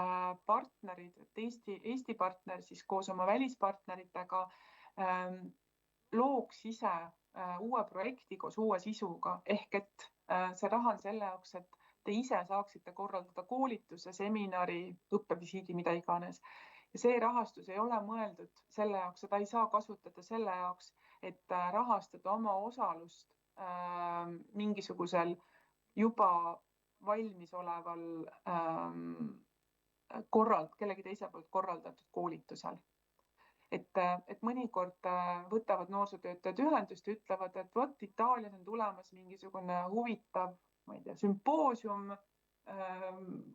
Speaker 2: partnerid, Eesti partner siis koos oma välispartneritega looks ise uue projekti koos uue sisuga, ehk et see raha on selle jaoks, et te ise saaksite korraldada koolituse, seminari, õppevisiidi, mida iganes. Ja see rahastus ei ole mõeldud selle jaoks, seda ei saa kasutada selle jaoks, et rahastada oma osalust mingisugusel juba valmis oleval kellegi teise poolt korraldatud koolitusel. Et mõnikord võtavad noorsootöötajad ühendust ja ütlevad, et vot Itaalias on tulemas mingisugune huvitav, ma ei tea, sümpoosium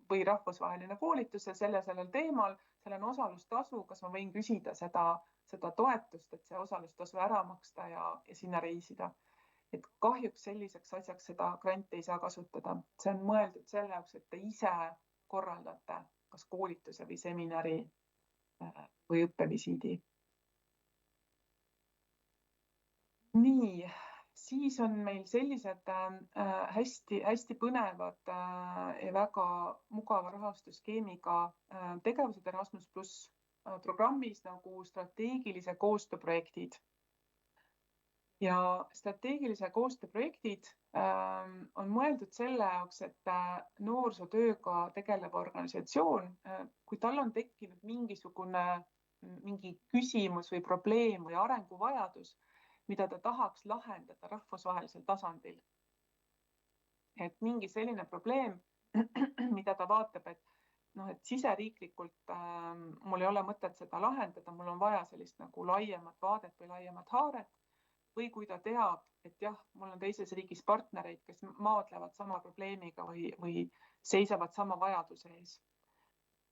Speaker 2: või rahvusvaheline koolitus ja sellel teemal, seal on osalustasu, kas ma võin küsida seda toetust, et see osalustasu ära maksta ja sinna reisida. Et kahjuks selliseks asjaks seda granti ei saa kasutada. See on mõeldud selle jaoks, et te ise korraldate kas koolituse või seminari või õppevisiidi. Nii, siis on meil sellised hästi põnevad ja väga mugava rahastusskeemiga tegevused Erasmus+ programmis nagu strateegilise koostööprojektid. Ja strateegilise koostööprojektid on mõeldud selle jaoks, et noorsootööga tegelev organisatsioon, kui tal on tekkinud mingi küsimus või probleem või arenguvajadus, mida ta tahaks lahendada rahvusvahelisel tasandil. Et mingi selline probleem, mida ta vaatab, et siseriiklikult mul ei ole mõtet seda lahendada, mul on vaja sellist nagu laiemat vaadet või laiemat haaret. Või kui ta teab, et jah, mul on teises riigis partnereid, kes maadlevad sama probleemiga või seisavad sama vajaduse ees.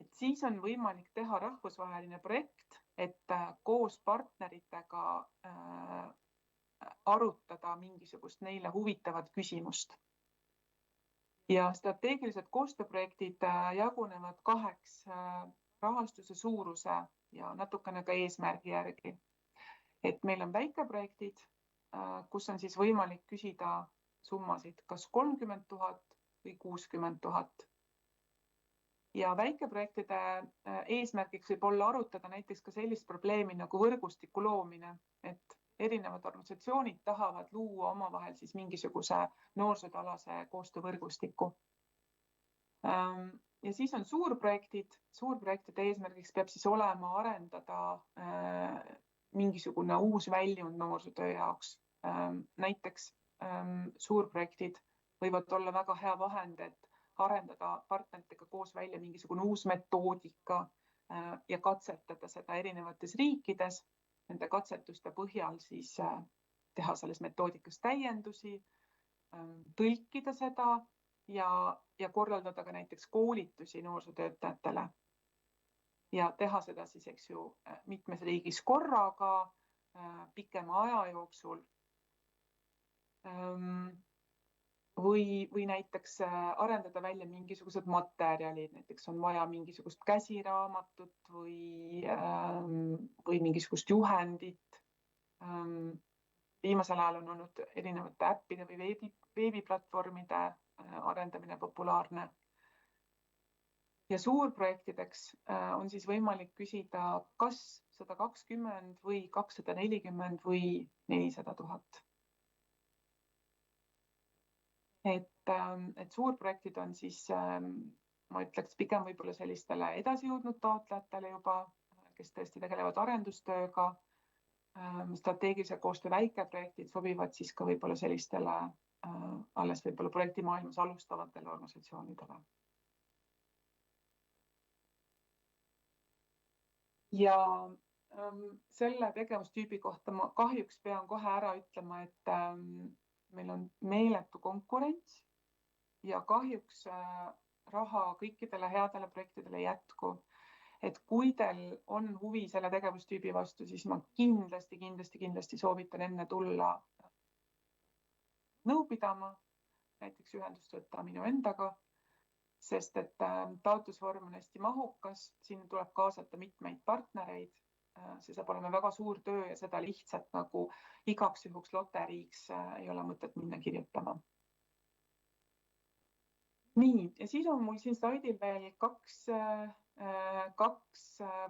Speaker 2: Et siis on võimalik teha rahvusvaheline projekt, et koos partneritega arutada mingisugust neile huvitavat küsimust. Ja strateegilised koostööprojektid jagunevad 2 rahastuse suuruse ja natukene ka eesmärgi järgi. Et meil on väikeprojektid, kus on siis võimalik küsida summasid kas 30 000 või 60 000. Ja väikeprojektide eesmärgiks võib olla arutada näiteks ka sellist probleemi nagu võrgustiku loomine, et erinevad organisatsioonid tahavad luua omavahel siis mingisuguse noorsooalase koostöövõrgustiku. Ja siis on suurprojektid. Suurprojektide eesmärgiks peab siis olema arendada mingisugune uus väljund noorsootöö jaoks. Näiteks suurprojektid võivad olla väga hea vahend, et arendada partneritega koos välja mingisugune uus metoodika ja katsetada seda erinevates riikides. Nende katsetuste põhjal siis teha selles metoodikas täiendusi, tõlkida seda ja korraldada ka näiteks koolitusi noorsootöötajatele. Ja teha seda siis, eks ju, mitmes riigis korraga, pikema aja jooksul. Või näiteks arendada välja mingisugused materjalid, näiteks on vaja mingisugust käsiraamatut või mingisugust juhendit. Viimasel ajal on olnud erinevate äppide või veebiplatvormide arendamine populaarne. Ja suurprojektideks on siis võimalik küsida kas 120 või 240 või 400 000. Et suurprojektid on siis, ma ütleks, pigem võib-olla sellistele edasijõudnud taotlejatele juba, kes tõesti tegelevad arendustööga. Strateegilise koostöö väikeprojektid sobivad siis ka võib-olla sellistele alles võib-olla projektimaailmas alustavatele organisatsioonidele. Ja selle tegevustüübi kohta ma kahjuks pean kohe ära ütlema, et meil on meeletu konkurents ja kahjuks raha kõikidele headele projektidele ei jätku. Et kui teil on huvi selle tegevustüübi vastu, siis ma kindlasti soovitan enne tulla nõu pidama, näiteks ühendust võtta minu endaga, sest et taotlusvorm on hästi mahukas, siin tuleb kaasata mitmeid partnereid, see saab olema väga suur töö ja seda lihtsalt nagu igaks juhuks loteriiks ei ole mõtet minna kirjutama. Nii, ja siis on mul siin slaidil veel kaks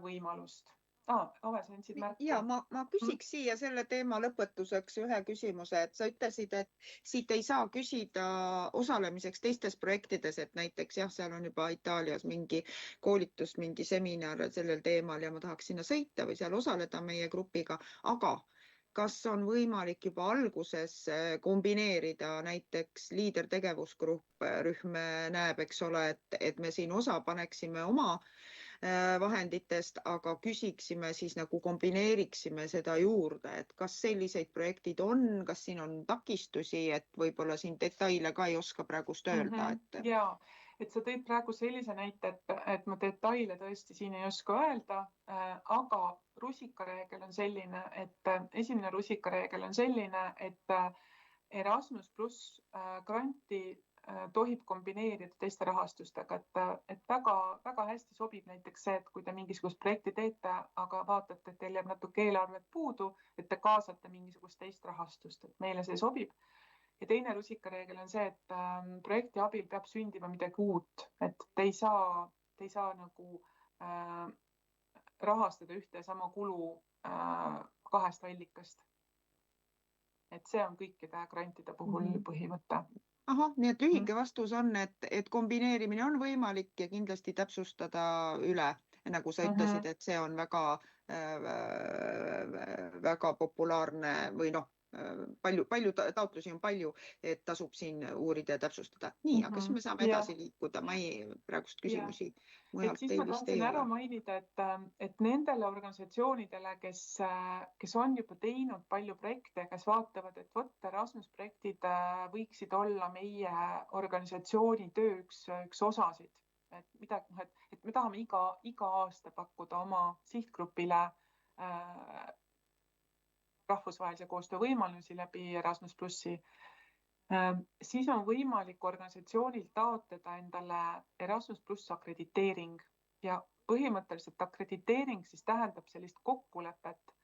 Speaker 2: võimalust. Ave, sa andsid märke.
Speaker 1: Ja ma küsiks siia selle teema lõpetuseks ühe küsimuse, et sa ütlesid, et siit ei saa küsida osalemiseks teistes projektides, et näiteks jah, seal on juba Itaalias mingi koolitus, mingi seminar sellel teemal ja ma tahaks sinna sõita või seal osaleda meie grupiga, aga kas on võimalik juba alguses kombineerida näiteks liidertegevusgrupp, rühm näeb, eks ole, et me siin osa paneksime oma vahenditest, aga küsiksime siis nagu kombineeriksime seda juurde, et kas selliseid projektid on, kas siin on takistusi, et võib-olla siin detaile ka ei oska praegust öelda.
Speaker 2: Ja, et sa tõid praegu sellise näite, et ma detaile tõesti siin ei oska öelda, aga rusikareegel on selline, et esimene rusikareegel on selline, et Erasmus pluss granti tohib kombineerida teiste rahastustega, et väga hästi sobib näiteks see, et kui te mingisugust projekti teete, aga vaatate, et teil jääb natuke eelarvet puudu, et te kaasate mingisugust teist rahastust, et meile see sobib. Ja teine rusikareegel on see, et projekti abil peab sündima midagi uut, et te ei saa nagu rahastada ühte ja sama kulu kahest allikast. Et see on kõikide grantide puhul põhimõte.
Speaker 1: Ahah, nii et lühike vastus on, et kombineerimine on võimalik ja kindlasti täpsustada üle, nagu sa ütlesid, et see on väga populaarne või palju taotlusi on palju, et tasub siin uurida ja täpsustada. Nii, aga kas me saame edasi liikuda? Ma ei praegust küsimusi mujalt
Speaker 2: ei vist ei ole. Ma tahtsin ära mainida, et nendele organisatsioonidele, kes on juba teinud palju projekte, kes vaatavad, et Erasmus projektid võiksid olla meie organisatsiooni töö üks osasid. Et me tahame iga aasta pakkuda oma sihtgrupile rahvusvahelise koostöö võimalusi läbi Erasmus plussi, siis on võimalik organisatsioonil taotleda endale Erasmus pluss akrediteering ja põhimõtteliselt akrediteering siis tähendab sellist kokkulepet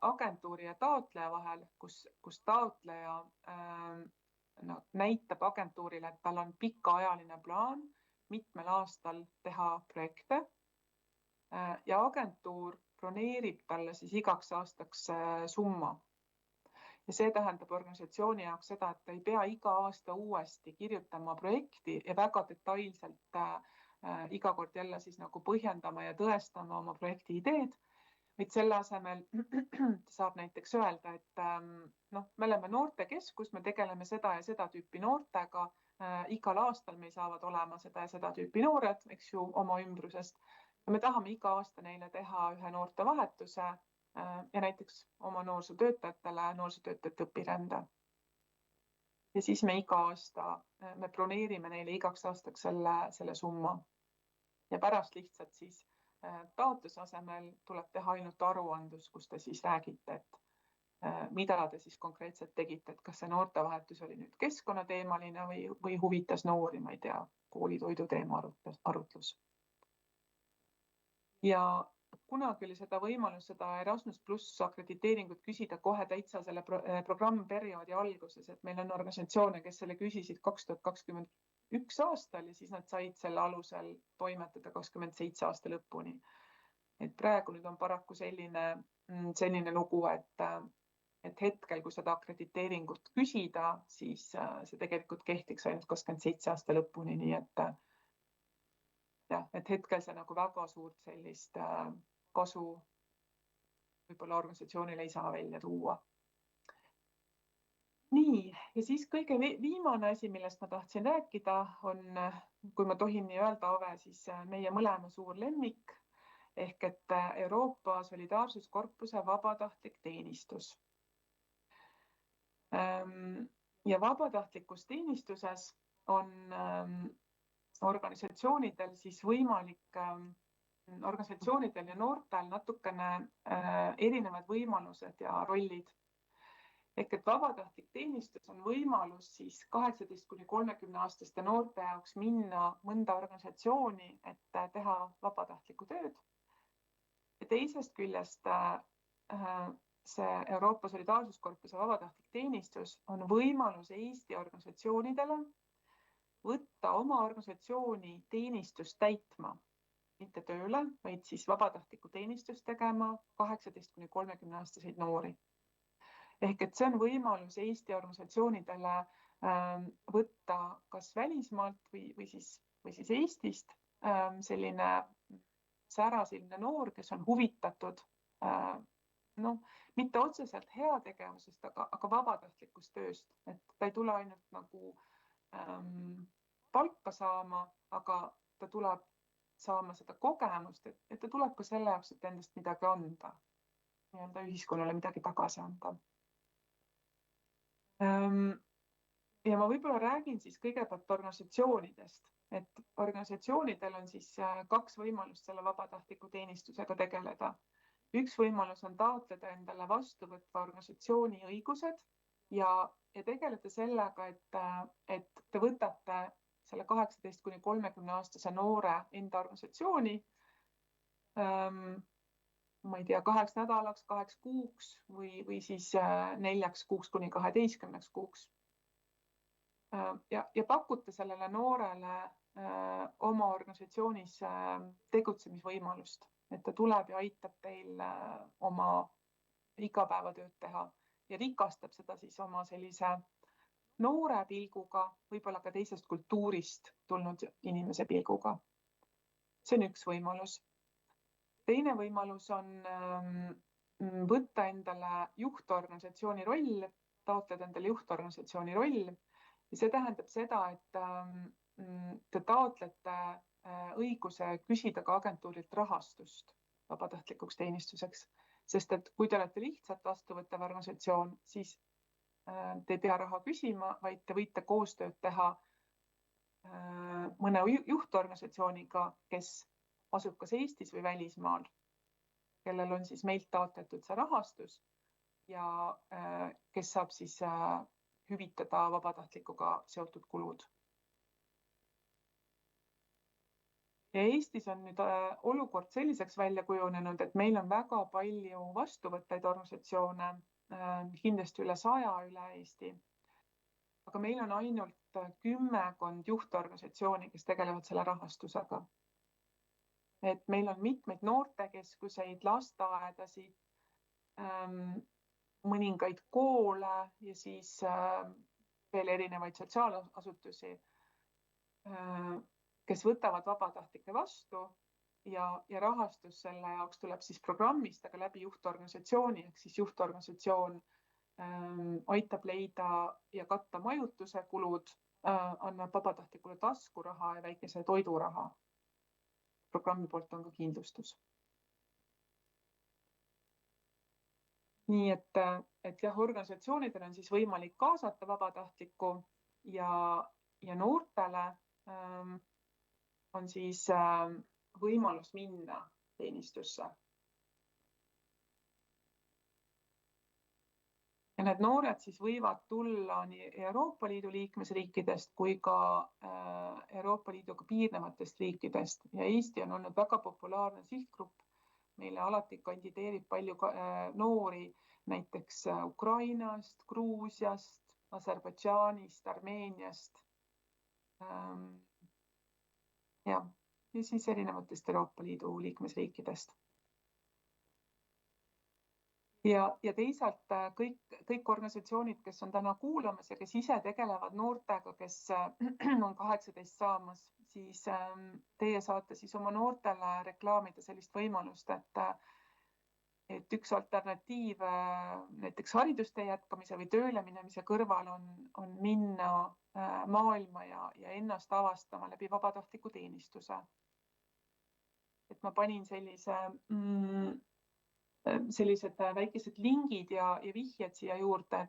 Speaker 2: agentuuri ja taotleja vahel, kus taotleja näitab agentuurile, et tal on pikaajaline plaan mitmel aastal teha projekte ja agentuur broneerib talle siis igaks aastaks summa. Ja see tähendab organisatsiooni jaoks seda, et ta ei pea iga aasta uuesti kirjutama projekti ja väga detailselt iga kord jälle siis nagu põhjendama ja tõestama oma projekti ideed, vaid selle asemel saab näiteks öelda, et me oleme noortekeskus, me tegeleme seda ja seda tüüpi noortega, igal aastal meil saavad olema seda ja seda tüüpi noored, eks ju, oma ümbrusest. Ja me tahame iga aasta neile teha ühe noorte vahetuse ja näiteks oma noorsootöötajate õpirände. Ja siis me iga aasta, me broneerime neile igaks aastaks selle summa. Ja pärast lihtsalt siis taotluse asemel tuleb teha ainult aruandlus, kus te siis räägite, et mida te siis konkreetselt tegite, et kas see noortevahetus oli nüüd keskkonnateemaline või huvitas noori, ma ei tea, koolitoidu teema arutlus. Ja kunagi oli seda võimalus seda Erasmus pluss akrediteeringut küsida kohe täitsa selle programmperioodi alguses, et meil on organisatsioone, kes selle küsisid 2021 aastal ja siis nad said selle alusel toimetada 27 aasta lõpuni. Et praegu nüüd on paraku selline lugu, et hetkel, kui seda akrediteeringut küsida, siis see tegelikult kehtiks ainult 27 aasta lõpuni, nii et hetkel see nagu väga suurt sellist kasu võib-olla organisatsioonile ei saa välja tuua. Nii, ja siis kõige viimane asi, millest ma tahtsin rääkida, on, kui ma tohin nii öelda, Ave, siis meie mõlema suur lemmik, ehk et Euroopa Solidaarsuskorpuse vabatahtlik teenistus. Ja vabatahtlikus teenistuses on organisatsioonidel siis võimalik organisatsioonidel ja noortel natukene erinevad võimalused ja rollid. Ehk et vabatahtlik teenistus on võimalus siis 18–30-aastaste noorte jaoks minna mõnda organisatsiooni, et teha vabatahtlikku tööd. Ja teisest küljest see Euroopa Solidaarsuskorpuse vabatahtlik teenistus on võimalus Eesti organisatsioonidele võtta oma organisatsiooni teenistust täitma, mitte tööle, vaid siis vabatahtlikku teenistust tegema 18–30-aastaseid noori. Ehk et see on võimalus Eesti organisatsioonidele võtta kas välismaalt või siis Eestist selline särasilmne noor, kes on huvitatud mitte otseselt heategevusest, aga vabatahtlikust tööst. Et ta ei tule ainult nagu palka saama, aga ta tuleb saama seda kogemust, et ta tuleb ka selle jaoks, et endast midagi anda, nii-öelda ühiskonnale midagi tagasi anda. Ja ma võib-olla räägin siis kõigepealt organisatsioonidest, et organisatsioonidel on siis 2 võimalust selle vabatahtliku teenistusega tegeleda. Üks võimalus on taotleda endale vastuvõtva organisatsiooni õigused ja tegeleda sellega, et te võtate selle 18–30-aastase noore enda organisatsiooni, ma ei tea, 8 nädalaks, 8 kuuks või siis 4 kuuks kuni 12 kuuks. Ja pakute sellele noorele oma organisatsioonis tegutsemisvõimalust, et ta tuleb ja aitab teil oma igapäevatööd teha ja rikastab seda siis oma sellise noore pilguga, võib-olla ka teisest kultuurist tulnud inimese pilguga. See on üks võimalus. Teine võimalus on võtta endale juhtorganisatsiooni roll, taotleda endale juhtorganisatsiooni roll. Ja see tähendab seda, et te taotlete õiguse küsida ka agentuurilt rahastust vabatahtlikuks teenistuseks. Sest et kui te olete lihtsalt vastuvõttev organisatsioon, siis te ei pea raha küsima, vaid te võite koostööd teha mõne juhtorganisatsiooniga, kes asub kas Eestis või välismaal, kellel on siis meilt taotletud see rahastus ja kes saab siis hüvitada vabatahtlikuga seotud kulud. Ja Eestis on nüüd olukord selliseks välja kujunenud, et meil on väga palju vastuvõtteid organisatsioone, kindlasti üle 100 üle Eesti. Aga meil on ainult 10 juhtorganisatsiooni, kes tegelevad selle rahastusega. Et meil on mitmeid noortekeskuseid, lasteaedasid, mõningaid koole ja siis veel erinevaid sotsiaalasutusi, kes võtavad vabatahtlikke vastu ja rahastus selle jaoks tuleb siis programmist, aga läbi juhtorganisatsiooni, ehk siis juhtorganisatsioon aitab leida ja katta majutuse kulud, annab vabatahtlikule taskuraha ja väikese toiduraha. Programmi poolt on ka kindlustus. Nii et jah, organisatsioonidel on siis võimalik kaasata vabatahtlikku ja noortele on siis võimalus minna teenistusse. Ja need noored siis võivad tulla nii Euroopa Liidu liikmesriikidest kui ka Euroopa Liiduga piirnevatest riikidest. Ja Eesti on olnud väga populaarne sihtgrupp. Meile alati kandideerib palju noori näiteks Ukrainast, Gruusiast, Aserbaidžaanist, Armeeniast ja siis erinevatest Euroopa Liidu liikmesriikidest. Ja teisalt kõik organisatsioonid, kes on täna kuulamas ja kes ise tegelevad noortega, kes on 18 saamas, siis teie saate siis oma noortele reklaamida sellist võimalust, et üks alternatiiv näiteks haridustee jätkamise või tööle minemise kõrval on minna maailma ja ennast avastama läbi vabatahtliku teenistuse. Et ma panin sellised väikesed lingid ja vihjed siia juurde,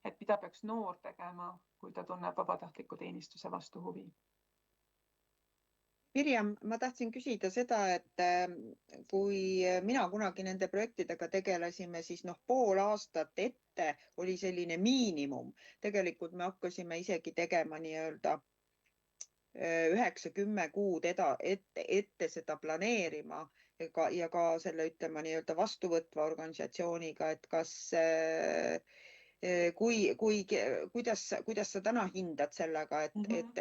Speaker 2: et mida peaks noor tegema, kui ta tunneb vabatahtliku teenistuse vastu huvi.
Speaker 1: Mirjam, ma tahtsin küsida seda, et kui mina kunagi nende projektidega tegelesime, siis pool aastat ette oli selline miinimum. Tegelikult me hakkasime isegi tegema nii-öelda 9-10 kuud ette seda planeerima ja ka selle, ütlema nii-öelda vastuvõtva organisatsiooniga, et kas kuidas sa täna hindad sellega, et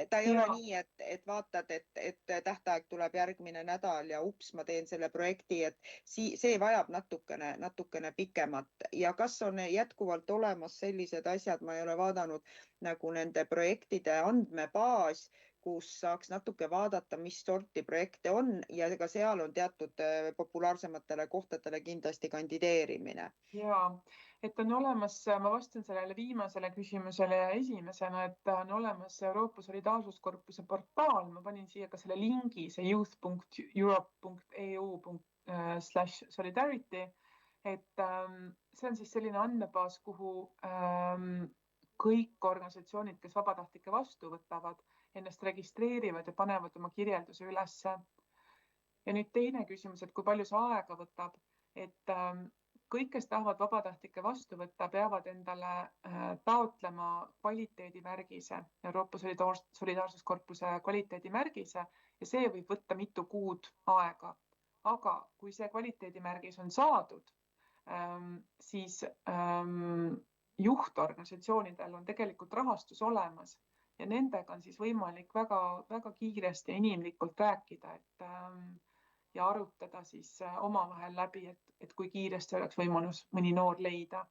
Speaker 1: ta ei ole nii, et vaatad, et tähtaeg tuleb järgmine nädal ja ups, ma teen selle projekti, et see vajab natukene pikemat ja kas on jätkuvalt olemas sellised asjad, ma ei ole vaadanud nagu nende projektide andmebaas, kus saaks natuke vaadata, mis sorti projekte on ja ka seal on teatud populaarsematele kohtadele kindlasti kandideerimine.
Speaker 2: Ja, et on olemas, ma vastan sellele viimasele küsimusele ja esimesena, et on olemas Euroopa Solidaarsuskorpuse portaal, ma panin siia ka selle lingi, see youth.europe.eu/solidarity, et see on siis selline andmebaas, kuhu kõik organisatsioonid, kes vabatahtlikke vastu võtavad, ennast registreerivad ja panevad oma kirjelduse ülesse. Ja nüüd teine küsimus, et kui palju see aega võtab, et kõik, kes tahavad vabatahtlikke vastu võtta, peavad endale taotlema kvaliteedimärgise, Euroopa Solidaarsuskorpuse kvaliteedimärgise ja see võib võtta mitu kuud aega. Aga kui see kvaliteedimärgis on saadud, siis juhtorganisatsioonidel on tegelikult rahastus olemas ja nendega on siis võimalik väga kiiresti ja inimlikult rääkida ja arutada siis omavahel läbi, et kui kiiresti oleks võimalus mõni noor leida.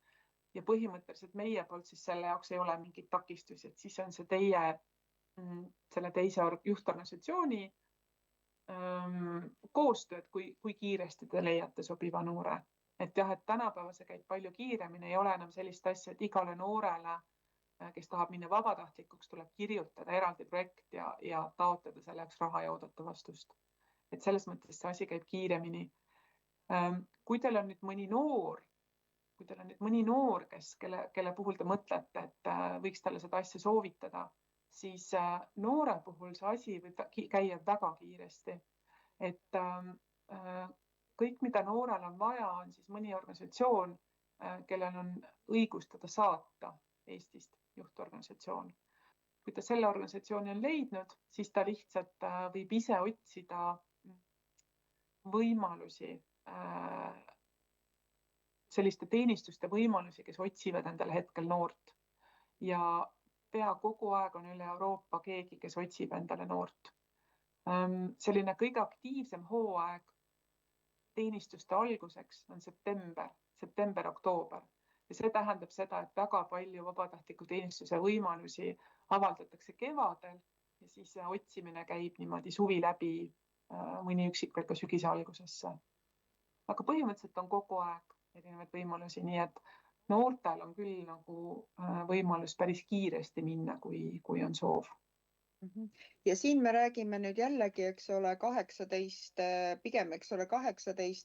Speaker 2: Ja põhimõtteliselt meie poolt siis selle jaoks ei ole mingit takistusi, et siis on see selle teise juhtorganisatsiooni koostööd, kui kiiresti te leiate sobiva noore. Et jah, et tänapäeva see käib palju kiiremini, ei ole enam sellist asja, et igale noorele, kes tahab minna vabatahtlikuks, tuleb kirjutada eraldi projekt ja taotleda selleks raha ja oodata vastust. Et selles mõttes see asi käib kiiremini. Kui teil on nüüd mõni noor, kelle puhul te mõtlete, et võiks talle seda asja soovitada, siis noore puhul see asi võib käia väga kiiresti. Et kõik, mida noorel on vaja, on siis mõni organisatsioon, kellel on õigus teda saata Eestist juhtorganisatsioon. Kui ta selle organisatsiooni on leidnud, siis ta lihtsalt võib ise otsida võimalusi, selliste teenistuste võimalusi, kes otsivad endale hetkel noort. Ja pea kogu aeg on üle Euroopa keegi, kes otsib endale noort. Selline kõige aktiivsem hooaeg teenistuste alguseks on september-oktoober. Ja see tähendab seda, et väga palju vabatahtliku teenistuse võimalusi avaldatakse kevadel ja siis otsimine käib niimoodi suvi läbi mõni üksik veel ka sügise algusesse. Aga põhimõtteliselt on kogu aeg erinevaid võimalusi, nii et noortel on küll nagu võimalus päris kiiresti minna, kui on soov.
Speaker 1: Ja siin me räägime nüüd jällegi, eks ole, 18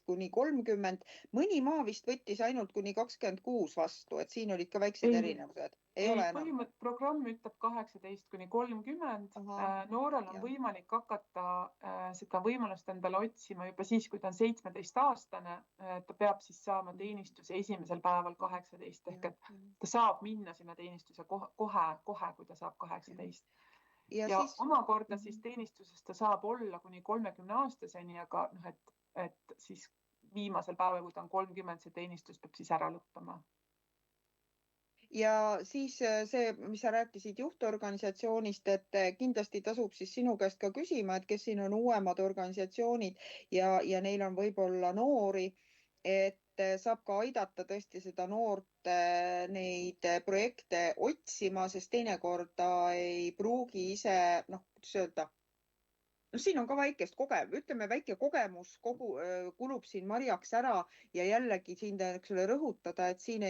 Speaker 1: kuni 30. Mõni maa vist võttis ainult kuni 26 vastu, et siin olid ka väiksed erinevused.
Speaker 2: Programm ütleb 18 kuni 30. Noorel on võimalik hakata seda võimalust endale otsima juba siis, kui ta on 17-aastane. Ta peab siis saama teenistuse esimesel päeval 18, ehk et ta saab minna sinna teenistuse kohe, kui ta saab 18. Ja siis omakorda siis teenistusest ta saab olla kuni 30-aastaseni, aga et siis viimasel päeval, kui ta on 30, see teenistus peab siis ära lõppema.
Speaker 1: Ja siis see, mis sa rääkisid juhtorganisatsioonist, et kindlasti tasub siis sinu käest ka küsima, et kes siin on uuemad organisatsioonid ja neil on võib-olla noori, et saab ka aidata tõesti seda noort neid projekte otsima, sest teinekord ta ei pruugi ise, kuidas öelda, siin on ka väike kogemus kulub siin marjaks ära ja jällegi siin rõhutada, et siin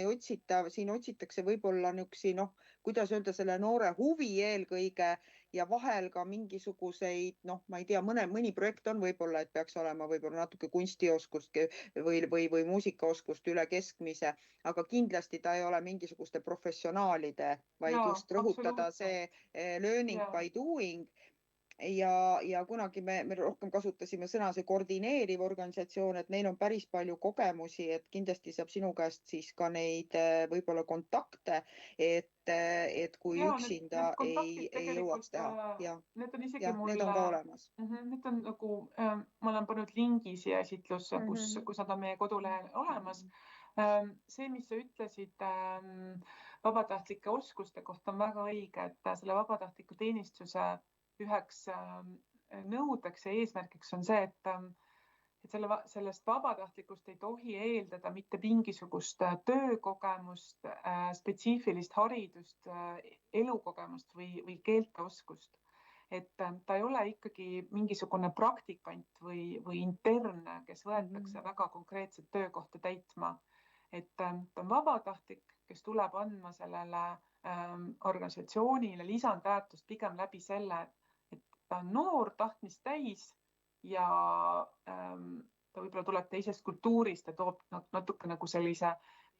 Speaker 1: otsitakse võib-olla niisuguseid, kuidas öelda, selle noore huvi eelkõige ja vahel ka mingisuguseid, ma ei tea, mõni projekt on võib-olla, et peaks olema võib-olla natuke kunstioskust või muusikaoskust üle keskmise, aga kindlasti ta ei ole mingisuguste professionaalide, vaid just rõhutada see learning by doing. Ja kunagi me rohkem kasutasime sõna see koordineeriv organisatsioon, et neil on päris palju kogemusi, et kindlasti saab sinu käest siis ka neid võib-olla kontakte, et kui üksinda ei jõuaks teha.
Speaker 2: Need on isegi mul...
Speaker 1: Need on ka olemas.
Speaker 2: Need on nagu, ma olen pannud lingi siia esitlusse, kus nad on meie kodulehel olemas. See, mis sa ütlesid vabatahtlike oskuste kohta on väga õige, et selle vabatahtliku teenistuse üheks nõudeks ja eesmärgiks on see, et sellest vabatahtlikust ei tohi eeldada mitte mingisugust töökogemust, spetsiifilist haridust, elukogemust või keelteoskust. Et ta ei ole ikkagi mingisugune praktikant või interne, kes võetakse väga konkreetset töökohta täitma. Et ta on vabatahtlik, kes tuleb andma sellele organisatsioonile lisandväärtust pigem läbi selle, ta on noor, tahtmist täis ja ta võib-olla tuleb teisest kultuurist ja toob natuke nagu sellise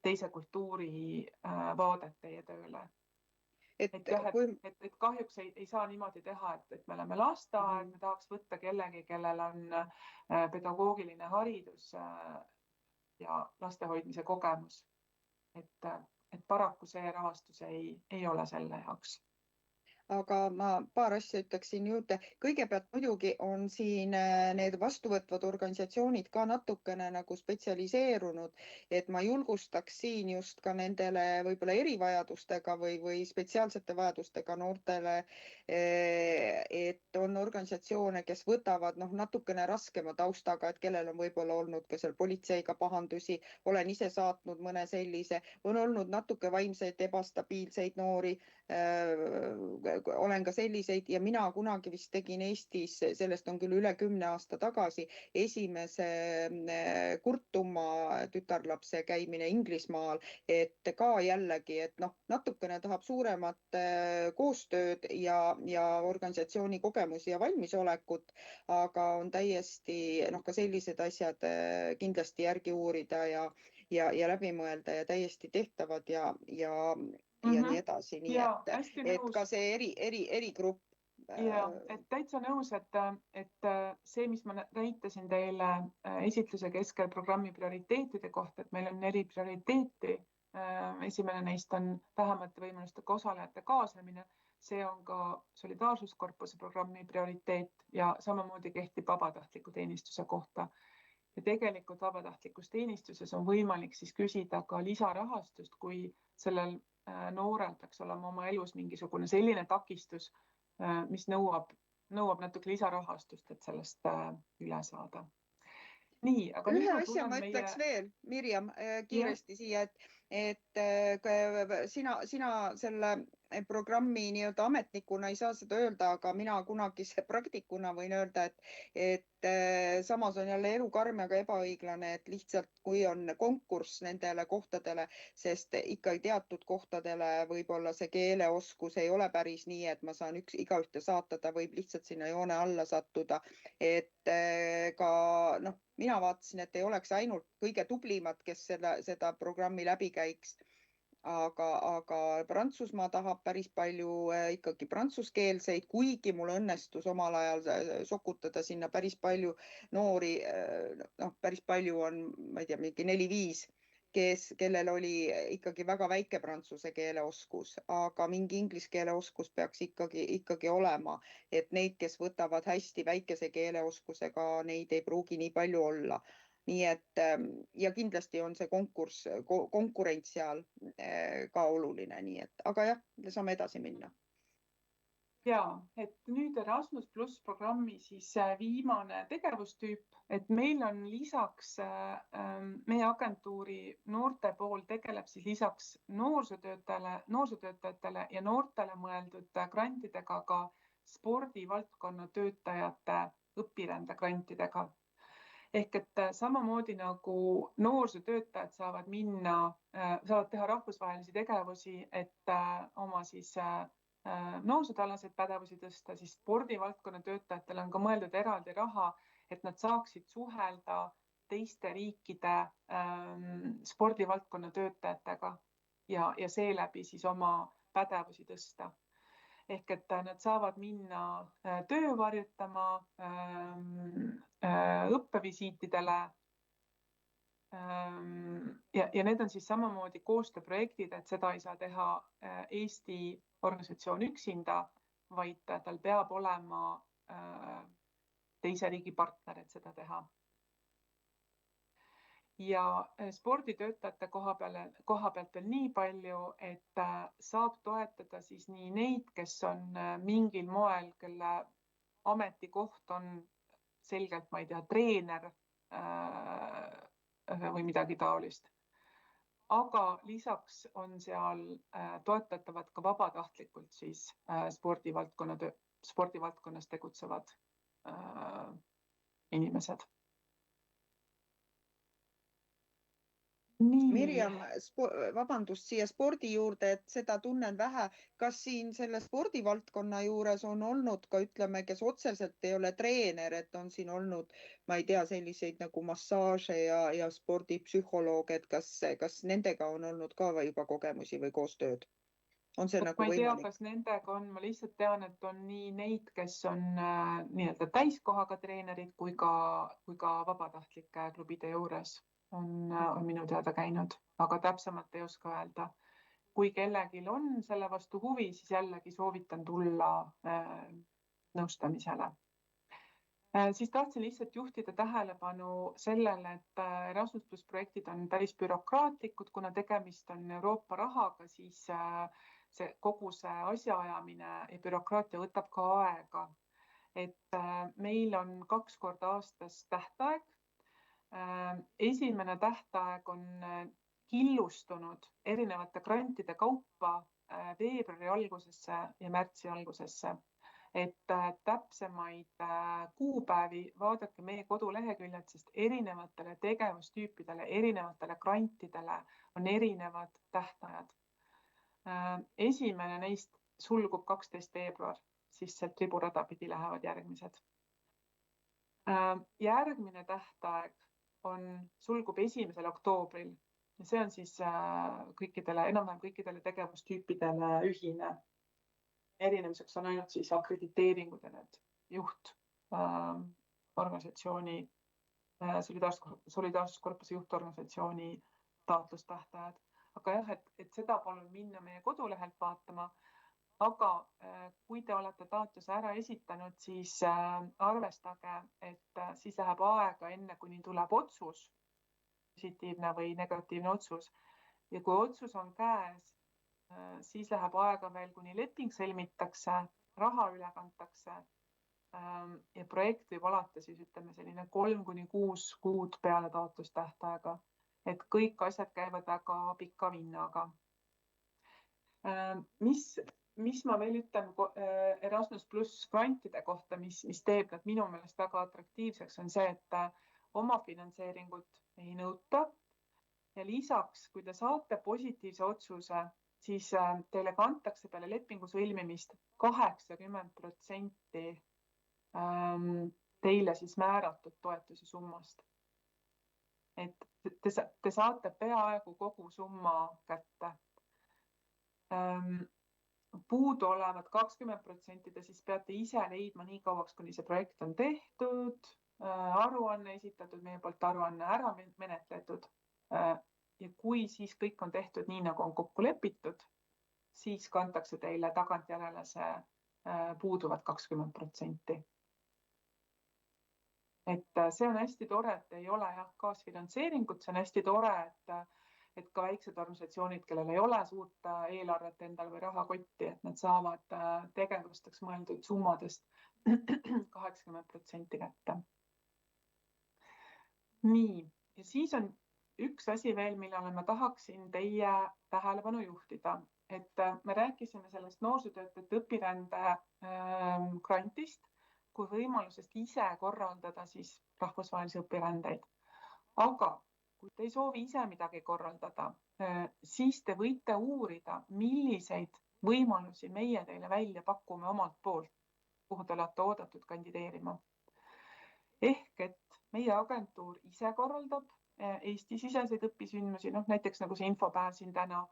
Speaker 2: teise kultuuri vaadet teie tööle. Et kahjuks ei saa niimoodi teha, et me oleme lasteaed, me tahaks võtta kellegi, kellel on pedagoogiline haridus ja lastehoidmise kogemus. Et paraku see rahastus ei ole selle jaoks.
Speaker 1: Aga ma paar asja ütleksin juurde. Kõigepealt muidugi on siin need vastuvõtvad organisatsioonid ka natukene nagu spetsialiseerunud, et ma julgustaks siin just ka nendele võib-olla erivajadustega või spetsiaalsete vajadustega noortele, et on organisatsioone, kes võtavad natukene raskema taustaga, et kellel on võib-olla olnud ka seal politseiga pahandusi, olen ise saatnud mõne sellise, on olnud natuke vaimseid ebastabiilseid noori, olen ka selliseid ja mina kunagi vist tegin Eestis, sellest on küll üle 10 aasta tagasi, esimese kurtuma tütarlapse käimine Inglismaal, et ka jällegi, et natukene tahab suuremat koostööd ja organisatsiooni kogemusi ja valmisolekut, aga on täiesti ka sellised asjad kindlasti järgi uurida ja läbi mõelda ja täiesti tehtavad ja nii edasi, nii et ka see erigrupp.
Speaker 2: Ja, et täitsa nõus, et see, mis ma näitasin teile esitluse keskel programmi prioriteetide kohta, et meil on 4 prioriteeti. Esimene neist on vähemate võimalustega osalejate kaasamine. See on ka solidaarsuskorpuse programmi prioriteet ja samamoodi kehtib vabatahtliku teenistuse kohta. Ja tegelikult vabatahtlikus teenistuses on võimalik siis küsida ka lisarahastust, kui sellel noorel peaks olema oma elus mingisugune selline takistus, mis nõuab natuke lisarahastust, et sellest üle saada. Nii, aga
Speaker 1: ühe asja ma ütleks veel, Mirjam, kiiresti siia, et sina selle programmi nii-öelda ametnikuna ei saa seda öelda, aga mina kunagise praktikuna võin öelda, et samas on jälle elu karm ja ebaõiglane, et lihtsalt kui on konkurss nendele kohtadele, sest ikka teatud kohtadele võib-olla see keeleoskus ei ole päris nii, et ma saan igaühte saata, ta võib lihtsalt sinna joone alla sattuda, et ka mina vaatasin, et ei oleks ainult kõige tublimad, kes seda programmi läbi käiks. Aga Prantsusmaa tahab päris palju ikkagi prantsuskeelseid, kuigi mul õnnestus omal ajal sokutada sinna päris palju noori, päris palju on, ma ei tea, mingi 4-5, kellel oli ikkagi väga väike prantsuse keeleoskus, aga mingi inglise keeleoskus peaks ikkagi olema, et neid, kes võtavad hästi väikese keeleoskusega, neid ei pruugi nii palju olla. Nii et ja kindlasti on see konkurents seal ka oluline, nii et, aga jah, saame edasi minna.
Speaker 2: Ja, et nüüd Erasmus Plus programmi siis viimane tegevustüüp, et meil on lisaks meie agentuuri noorte pool tegeleb siis lisaks noorsootöötajatele ja noortele mõeldud grantidega ka spordivaldkonna töötajate õpirändegrantidega. Ehk et samamoodi nagu noorsootöötajad saavad teha rahvusvahelisi tegevusi, et oma siis noorsooalaseid pädevusi tõsta, siis spordivaldkonna töötajatele on ka mõeldud eraldi raha, et nad saaksid suhelda teiste riikide spordivaldkonna töötajatega ja seeläbi siis oma pädevusi tõsta. Ehk et nad saavad minna töövarjutama, õppevisiitidele ja need on siis samamoodi koostööprojektid, et seda ei saa teha Eesti organisatsioon üksinda, vaid tal peab olema teise riigi partner, et seda teha. Ja sporditöötajate koha pealt veel nii palju, et saab toetada siis nii neid, kes on mingil moel, kelle ametikoht on selgelt, ma ei tea, treener või midagi taolist. Aga lisaks on seal toetatavad ka vabatahtlikult siis spordivaldkonnas tegutsevad inimesed.
Speaker 1: Mirjam, vabandust siia spordi juurde, et seda tunnen vähe. Kas siin selle spordivaldkonna juures on olnud ka, ütleme, kes otseselt ei ole treener, et on siin olnud, ma ei tea, selliseid nagu massaaže ja spordipsühholoog, et kas nendega on olnud ka juba kogemusi või koostööd? On see nagu võimalik?
Speaker 2: Ma ei tea, kas nendega on, ma lihtsalt tean, et on nii neid, kes on nii-öelda täiskohaga treenerid kui ka vabatahtlike klubide juures. On minu teada käinud, aga täpsemalt ei oska öelda. Kui kellelgi on selle vastu huvi, siis jällegi soovitan tulla nõustamisele. Siis tahtsin lihtsalt juhtida tähelepanu sellele, et Erasmus Plus projektid on päris bürokraatlikud, kuna tegemist on Euroopa rahaga, siis kogu see asjaajamine ja bürokraatia võtab ka aega. Et meil on 2 korda aastas tähtaeg. Esimene tähtaeg on killustunud erinevate grantide kaupa veebruari algusesse ja märtsi algusesse. Et täpsemaid kuupäevi vaadake meie koduleheküljed, sest erinevatele tegevustüüpidele, erinevatele grantidele on erinevad tähtajad. Esimene neist sulgub 12. veebruar, siis sealt riburada pidi lähevad järgmised. Järgmine tähtaeg sulgub 1. oktoobril ja see on siis enam-vähem kõikidele tegevustüüpidele ühine. Erinevuseks on ainult siis akrediteeringud ja need juhtorganisatsiooni, Solidaarsuskorpuse juhtorganisatsiooni taotlustähtajad. Aga jah, et seda palun minna meie kodulehelt vaatama. Aga kui te olete taotluse ära esitanud, siis arvestage, et siis läheb aega enne, kuni tuleb otsus, positiivne või negatiivne otsus. Ja kui otsus on käes, siis läheb aega veel, kuni leping sõlmitakse, raha üle kantakse ja projekt võib alata siis ütleme selline 3-6 kuud peale taotlustähtaega. Et kõik asjad käivad väga pika vinnaga. Mis ma veel ütlen Erasmus Plus grantide kohta, mis teeb nad minu meelest väga atraktiivseks, on see, et omafinantseeringut ei nõuta. Ja lisaks, kui te saate positiivse otsuse, siis teile kantakse peale lepingu sõlmimist 80% teile siis määratud toetuse summast. Et te saate peaaegu kogu summa kätte. Puudu olevad 20% te siis peate ise leidma nii kauaks, kuni see projekt on tehtud, aruanne esitatud, meie poolt aruanne ära menetletud. Ja kui siis kõik on tehtud nii, nagu on kokku lepitud, siis kantakse teile tagantjärele see puuduvad 20%. Et see on hästi tore, et ei ole kaasfinantseeringut, see on hästi tore, et ka väiksed organisatsioonid, kellel ei ole suurt eelarvet endal või rahakotti, et nad saavad tegevusteks mõeldud summadest 80% kätte. Nii, ja siis on üks asi veel, millele ma tahaksin teie tähelepanu juhtida. et me rääkisime sellest noorsootöötajate õpirände grantist kui võimalusest ise korraldada siis rahvusvahelisi õpirändeid. Aga kui te ei soovi ise midagi korraldada, siis te võite uurida, milliseid võimalusi meie teile välja pakume omalt poolt, kuhu te olete oodatud kandideerima. Ehk et meie agentuur ise korraldab Eesti-siseseid õpisündmusi, näiteks nagu see infopäev siin täna,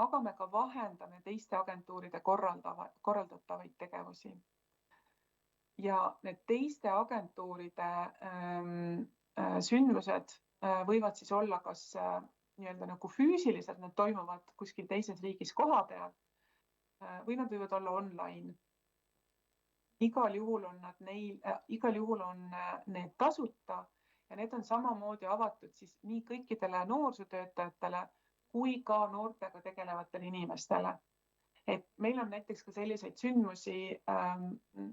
Speaker 2: aga me ka vahendame teiste agentuuride korraldatavaid tegevusi. Ja need teiste agentuuride sündmused võivad siis olla kas nii-öelda nagu füüsiliselt, need toimuvad kuskil teises riigis koha peal või nad võivad olla online. Igal juhul on need tasuta ja need on samamoodi avatud siis nii kõikidele noorsootöötajatele kui ka noortega tegelevatele inimestele. Et meil on näiteks ka selliseid sündmusi,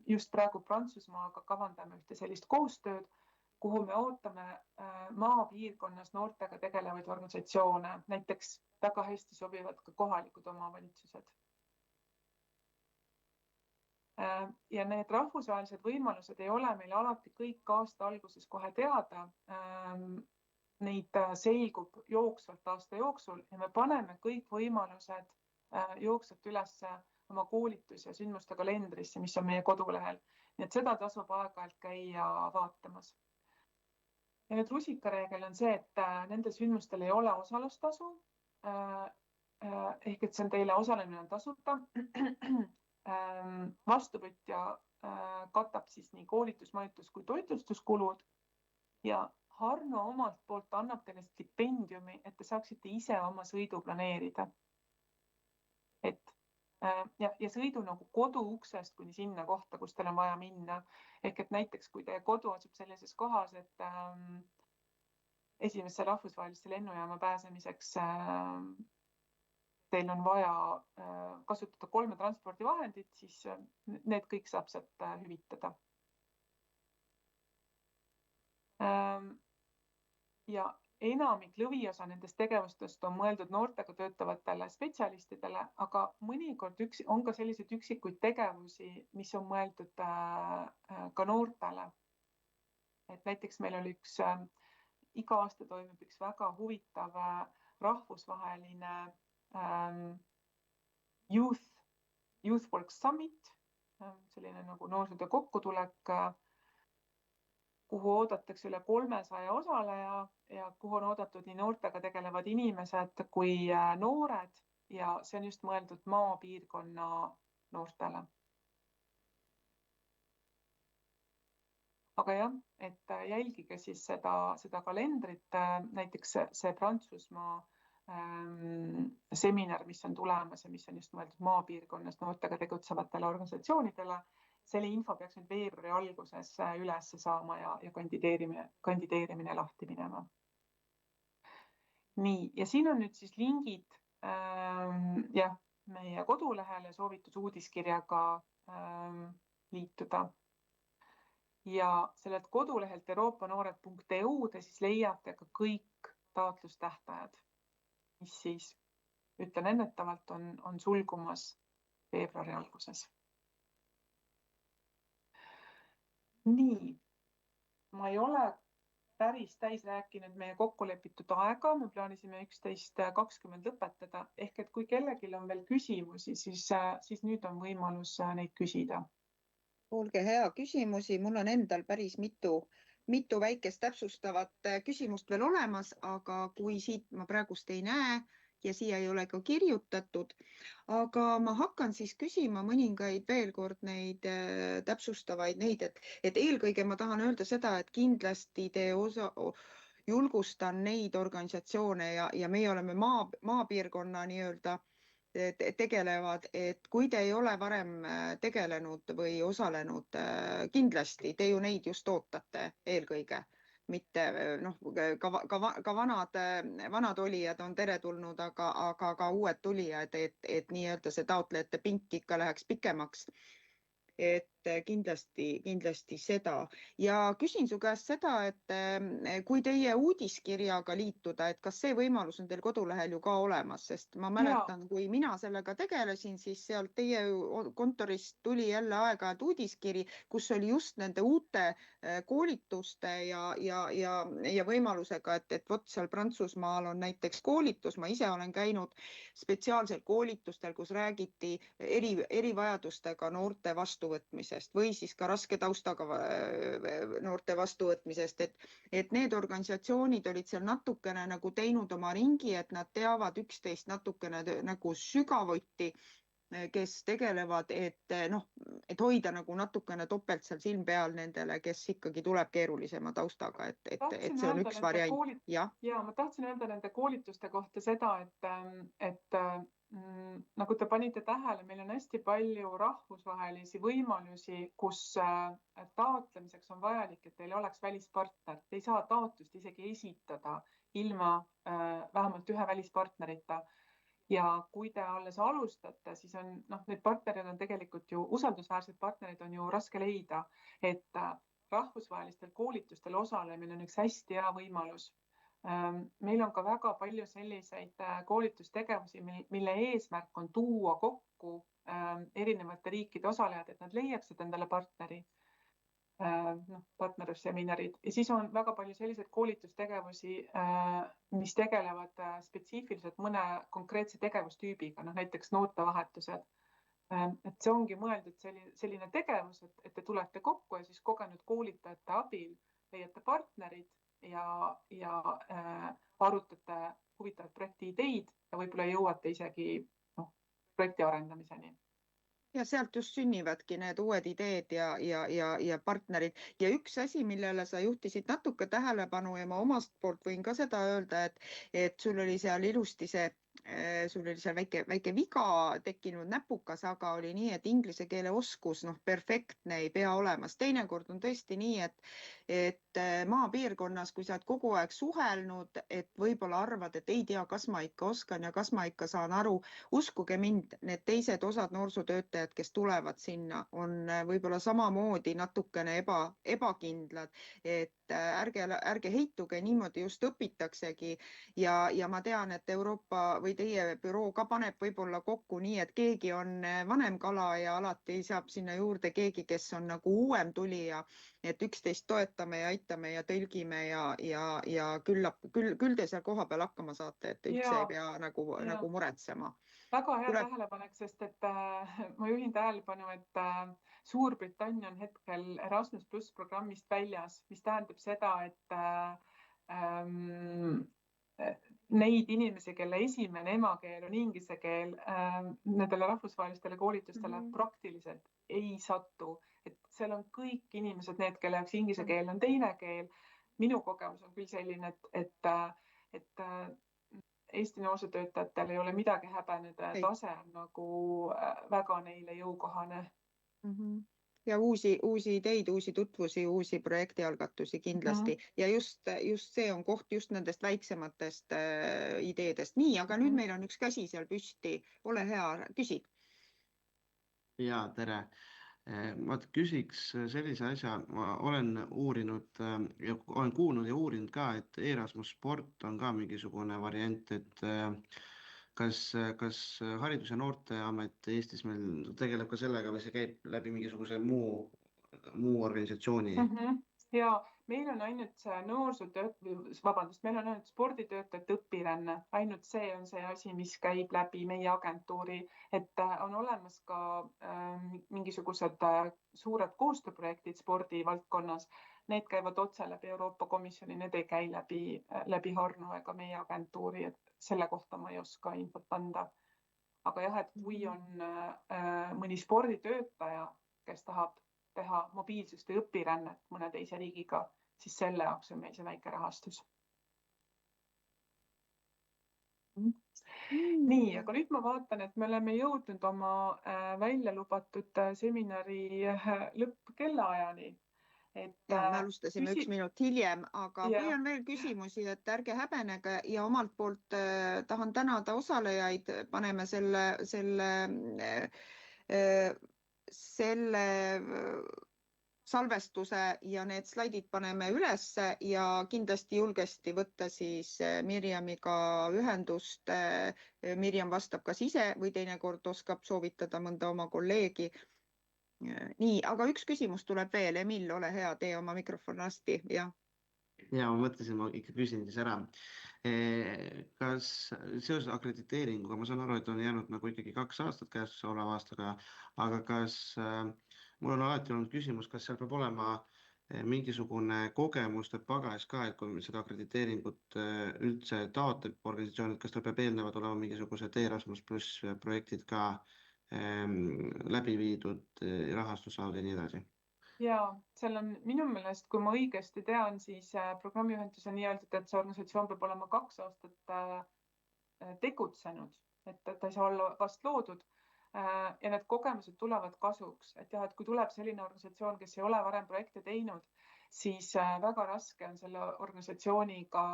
Speaker 2: just praegu Prantsusmaaga kavandame ühte sellist koostööd, kuhu me ootame maapiirkonnas noortega tegelevaid organisatsioone, näiteks väga hästi sobivad ka kohalikud omavalitsused. Ja need rahvusvahelised võimalused ei ole meil alati kõik aasta alguses kohe teada. Neid selgub jooksvalt aasta jooksul ja me paneme kõik võimalused jooksvalt üles oma koolitus- ja sündmuste kalendrisse, mis on meie kodulehel. Nii et seda tasub aeg-ajalt käia vaatamas. Ja nüüd rusikareegel on see, et nende sündmustel ei ole osalustasu. Ehk et see on teile osalemine on tasuta. Vastuvõtja katab siis nii koolitus-, majutus- kui toitlustuskulud ja Harno omalt poolt annab teile stipendiumi, et te saaksite ise oma sõidu planeerida. Ja sõidu nagu koduuksest kuni sinna kohta, kus teil on vaja minna. Ehk et näiteks, kui teie kodu asub sellises kohas, et esimesse rahvusvahelisse lennujaama pääsemiseks teil on vaja kasutada 3 transpordivahendit, siis need kõik saab sealt hüvitada. Ja enamik lõviosa nendest tegevustest on mõeldud noortega töötavatele spetsialistidele, aga mõnikord on ka selliseid üksikuid tegevusi, mis on mõeldud ka noortele. Et näiteks meil oli iga aasta toimub üks väga huvitav rahvusvaheline Youth Work Summit, selline nagu noorsootöö kokkutulek, kuhu oodatakse üle 300 osaleja ja kuhu on oodatud nii noortega tegelevad inimesed kui noored ja see on just mõeldud maapiirkonna noortele. Aga jah, et jälgige siis seda kalendrit, näiteks see Prantsusmaa seminar, mis on tulemas ja mis on just mõeldud maapiirkonnas noortega tegutsevatele organisatsioonidele. Selle info peaks nüüd veebruari alguses üles saama ja kandideerimine lahti minema. Nii, ja siin on nüüd siis lingid meie kodulehele soovitus uudiskirjaga liituda. Ja sellelt kodulehelt euroopanoored.eu te siis leiate ka kõik taotlustähtajad, mis siis, ütlen ennetavalt, on sulgumas veebruari alguses. Nii, ma ei ole päris täis rääkinud meie kokkulepitud aega, me plaanisime 11:20 lõpetada, ehk et kui kellelgi on veel küsimusi, siis nüüd on võimalus neid küsida.
Speaker 1: Olge hea küsimusi, mul on endal päris mitu väikest täpsustavat küsimust veel olemas, aga kui siit ma praegust ei näe ja siia ei ole ka kirjutatud, aga ma hakkan siis küsima mõningaid veel kord neid täpsustavaid neid, et eelkõige ma tahan öelda seda, et kindlasti te julgustan neid organisatsioone ja meie oleme maapiirkonna nii-öelda tegelevad, et kui te ei ole varem tegelenud või osalenud, kindlasti te ju neid just ootate eelkõige. Mitte ka vanad olijad on teretulnud, aga ka uued tulijad, et nii-öelda see taotlejate pink ikka läheks pikemaks. Et kindlasti seda. Ja küsin su käest seda, et kui teie uudiskirjaga liituda, et kas see võimalus on teil kodulehel ju ka olemas, sest ma mäletan, kui mina sellega tegelesin, siis sealt teie kontorist tuli jälle aeg-ajalt uudiskiri, kus oli just nende uute koolituste ja võimalusega, et vot seal Prantsusmaal on näiteks koolitus, ma ise olen käinud spetsiaalsel koolitustel, kus räägiti erivajadustega noorte vastuvõtmisest või siis ka raske taustaga noorte vastuvõtmisest, et need organisatsioonid olid seal natukene nagu teinud oma ringi, et nad teavad üksteist natukene nagu sügavuti, kes tegelevad, et hoida nagu natukene topelt seal silm peal nendele, kes ikkagi tuleb keerulisema taustaga, et see on üks variant.
Speaker 2: Ja, ma tahtsin öelda nende koolituste kohta seda, et nagu te panite tähele, meil on hästi palju rahvusvahelisi võimalusi, kus taotlemiseks on vajalik, et teil oleks välispartner. Te ei saa taotlust isegi esitada ilma vähemalt ühe välispartnerita. Ja kui te alles alustate, siis on, need partnerid on tegelikult ju, usaldusväärsed partnerid on ju raske leida, et rahvusvahelistel koolitustel osalemine on üks hästi hea võimalus. Meil on ka väga palju selliseid koolitustegevusi, mille eesmärk on tuua kokku erinevate riikide osalejad, et nad leiaksid endale partneri. Partnerlusseminarid ja siis on väga palju selliseid koolitustegevusi, mis tegelevad spetsiifiliselt mõne konkreetse tegevustüübiga, näiteks noortevahetused. Et see ongi mõeldud selline tegevus, et te tulete kokku ja siis kogenud koolitajate abil leiate partnerid ja arutate huvitavaid projekti ideid ja võib-olla jõuate isegi projekti arendamiseni.
Speaker 1: Ja sealt just sünnivadki need uued ideed ja partnerid. Ja üks asi, millele sa juhtisid natuke tähelepanu ja ma omast poolt võin ka seda öelda, et sul oli seal ilusti sul oli seal väike viga tekkinud näpukas, aga oli nii, et inglise keele oskus perfektne ei pea olemas. Teinekord on tõesti nii, et maapiirkonnas, kui sa oled kogu aeg suhelnud, et võib-olla arvad, et ei tea, kas ma ikka oskan ja kas ma ikka saan aru. Uskuge mind, need teised osad noorsootöötajad, kes tulevad sinna, on võib-olla samamoodi natukene ebakindlad, et ärge heituge, niimoodi just õpitaksegi. Ja ma tean, et Euroopa või teie büroo ka paneb võib-olla kokku nii, et keegi on vanem kala ja alati saab sinna juurde keegi, kes on nagu uuem tulija, et üksteist toetame ja aitame ja tõlgime ja küll te seal koha peal hakkama saate, et üldse ei pea nagu muretsema.
Speaker 2: Väga hea tähelepanek, sest et ma juhin tähelepanu, et Suurbritannia on hetkel Erasmus Plus programmist väljas, mis tähendab seda, et neid inimesi, kelle esimene emakeel on inglise keel, nendele rahvusvahelistele koolitustele praktiliselt ei satu. Et seal on kõik inimesed, need, kelle jaoks inglise keel on teine keel. Minu kogemus on küll selline, et Eesti noorsootöötajatel ei ole midagi häbeneda, tase on nagu väga neile jõukohane.
Speaker 1: Ja uusi ideid, uusi tutvusi, uusi projektialgatusi kindlasti. Ja just see on koht just nendest väiksematest ideedest. Nii, aga nüüd meil on üks käsi seal püsti. Ole hea, küsid.
Speaker 5: Ja, tere. Ma küsiks sellise asja, ma olen uurinud ja olen kuulnud ja uurinud ka, et Erasmus Sport on ka mingisugune variant, et kas Haridus- ja Noorteamet Eestis meil tegeleb ka sellega või see käib läbi mingisuguse muu organisatsiooni?
Speaker 2: Ja meil on ainult meil on ainult sporditöötajate õpiränne, ainult see on see asi, mis käib läbi meie agentuuri, et on olemas ka mingisugused suured koostööprojektid spordivaldkonnas, need käivad otse läbi Euroopa Komisjoni, need ei käi läbi Harno ega meie agentuuri, et selle kohta ma ei oska infot anda. Aga jah, et kui on mõni sporditöötaja, kes tahab teha mobiilsust või õpirännet mõne teise riigiga, siis selle jaoks on meil see väike rahastus. Nii, aga nüüd ma vaatan, et me oleme jõudnud oma välja lubatud seminari lõppkellaajani.
Speaker 1: Me alustasime 1 minut hiljem, aga kui on veel küsimusi, et ärge häbenege ja omalt poolt tahan tänada osalejaid, paneme selle salvestuse ja need slaidid paneme ülesse ja kindlasti julgesti võtta siis Mirjamiga ühendust. Mirjam vastab kas ise või teinekord oskab soovitada mõnda oma kolleegi. Nii, aga üks küsimus tuleb veel. Emil, ole hea, tee oma mikrofon lasti. Ja,
Speaker 5: ma mõtlesin, ma ikka küsin siis ära. Kas seoses akrediteeringuga, ma saan aru, et on jäänud nagu ikkagi 2 aastat käesoleva aastaga, aga kas mul on alati olnud küsimus, kas seal peab olema mingisugune kogemuste pagas ka, et kui seda akrediteeringut üldse taotleb organisatsioon, et kas tal peab eelnevalt olema mingisugused Erasmus+ projektid ka läbi viidud, rahastus saanud ja nii edasi?
Speaker 2: Ja seal on minu meelest, kui ma õigesti tean, siis programmiühendus on nii öeldud, et see organisatsioon peab olema 2 aastat tegutsenud, et ta ei saa olla vast loodud. Ja need kogemused tulevad kasuks, et kui tuleb selline organisatsioon, kes ei ole varem projekte teinud, siis väga raske on selle organisatsiooniga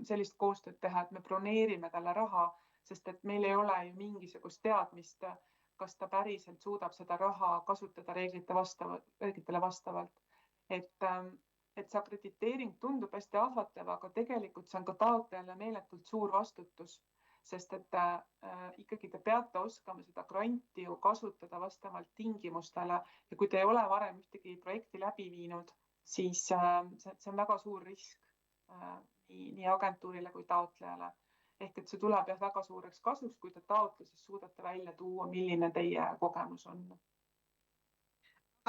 Speaker 2: sellist koostööd teha, et me broneerime talle raha, sest et meil ei ole ju mingisugust teadmist, kas ta päriselt suudab seda raha kasutada reeglitele vastavalt. Et see akrediteering tundub hästi ahvatlev, aga tegelikult see on ka taotlejale meeletult suur vastutus, sest et ikkagi te peate oskama seda granti ju kasutada vastavalt tingimustele ja kui te ei ole varem ühtegi projekti läbi viinud, siis see on väga suur risk nii agentuurile kui taotlejale. Ehk et see tuleb väga suureks kasuks, kui te taotluses suudate välja tuua, milline teie kogemus on.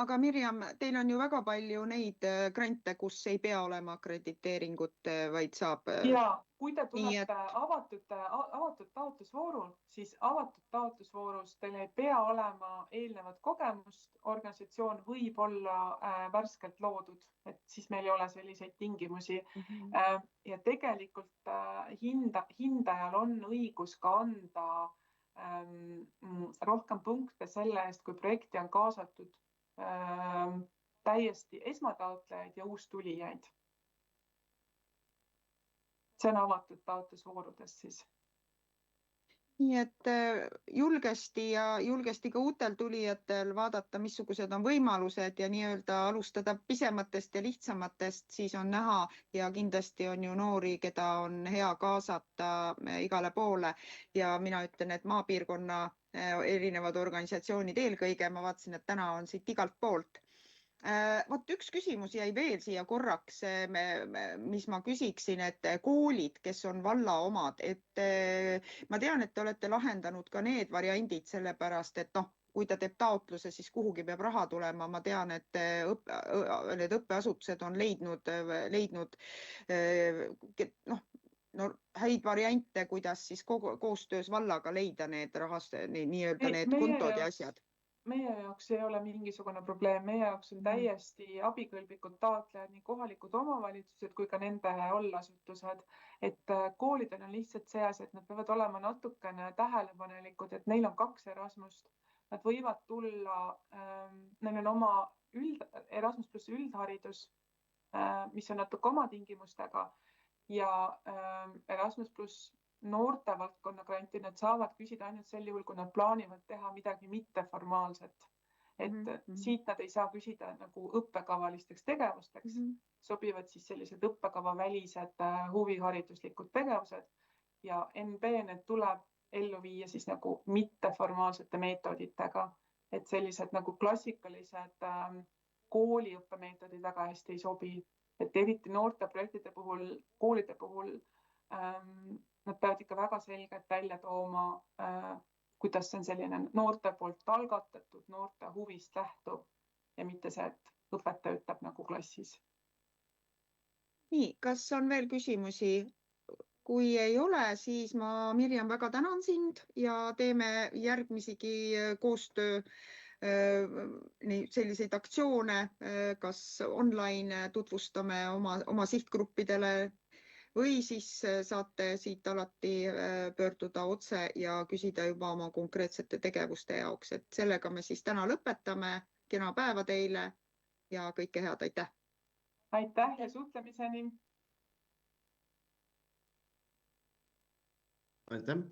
Speaker 1: Aga Mirjam, teil on ju väga palju neid grante, kus ei pea olema akrediteeringut, vaid saab.
Speaker 2: Ja kui te tulete avatud taotlusvoorul, siis avatud taotlusvoorus teil ei pea olema eelnevat kogemust, organisatsioon võib olla värskelt loodud, et siis meil ei ole selliseid tingimusi. Ja tegelikult hindajal on õigus ka anda rohkem punkte selle eest, kui projekti on kaasatud täiesti esmataotlejaid ja uustulijaid. See on avatud taotlusvoorudes siis.
Speaker 1: Nii et julgesti ka uutel tulijatel vaadata, missugused on võimalused ja nii-öelda alustada pisematest ja lihtsamatest, siis on näha ja kindlasti on ju noori, keda on hea kaasata igale poole ja mina ütlen, et maapiirkonna erinevad organisatsioonid eelkõige, ma vaatasin, et täna on siit igalt poolt. Vot üks küsimus jäi veel siia korraks, mis ma küsiksin, et koolid, kes on valla omad, et ma tean, et te olete lahendanud ka need variandid sellepärast, et kui ta teeb taotluse, siis kuhugi peab raha tulema. Ma tean, et need õppeasutused on leidnud häid variante, kuidas siis koostöös vallaga leida need kontod ja asjad.
Speaker 2: Meie jaoks ei ole mingisugune probleem, meie jaoks on täiesti abikõlblikud taotlejad, nii kohalikud omavalitsused kui ka nende allasutused, et koolidel on lihtsalt see asi, et nad peavad olema natukene tähelepanelikud, et neil on 2 Erasmust, nad võivad tulla, neil on oma Erasmus+ üldharidus, mis on natuke oma tingimustega ja Erasmus+ noortevaldkonna granti nad saavad küsida ainult sel juhul, kui nad plaanivad teha midagi mitteformaalset. Et siit nad ei saa küsida nagu õppekavalisteks tegevusteks, sobivad siis sellised õppekavavälised huvihariduslikud tegevused ja NB need tuleb ellu viia siis nagu mitteformaalsete meetoditega, et sellised nagu klassikalised kooliõppemeetodid väga hästi ei sobi, et eriti noorte projektide puhul, koolide puhul nad peavad ikka väga selgelt välja tooma, kuidas see on selline noorte poolt algatatud, noorte huvist lähtub ja mitte see, et õpetaja ütleb nagu klassis.
Speaker 1: Nii, kas on veel küsimusi? Kui ei ole, siis ma, Mirjam, väga tänan sind ja teeme järgmisigi koostöö selliseid aktsioone, kas online tutvustame oma sihtgruppidele või siis saate siit alati pöörduda otse ja küsida juba oma konkreetsete tegevuste jaoks. Et sellega me siis täna lõpetame. Kena päeva teile ja kõike head. Aitäh!
Speaker 2: Aitäh ja suhtlemiseni!
Speaker 5: Aitäh!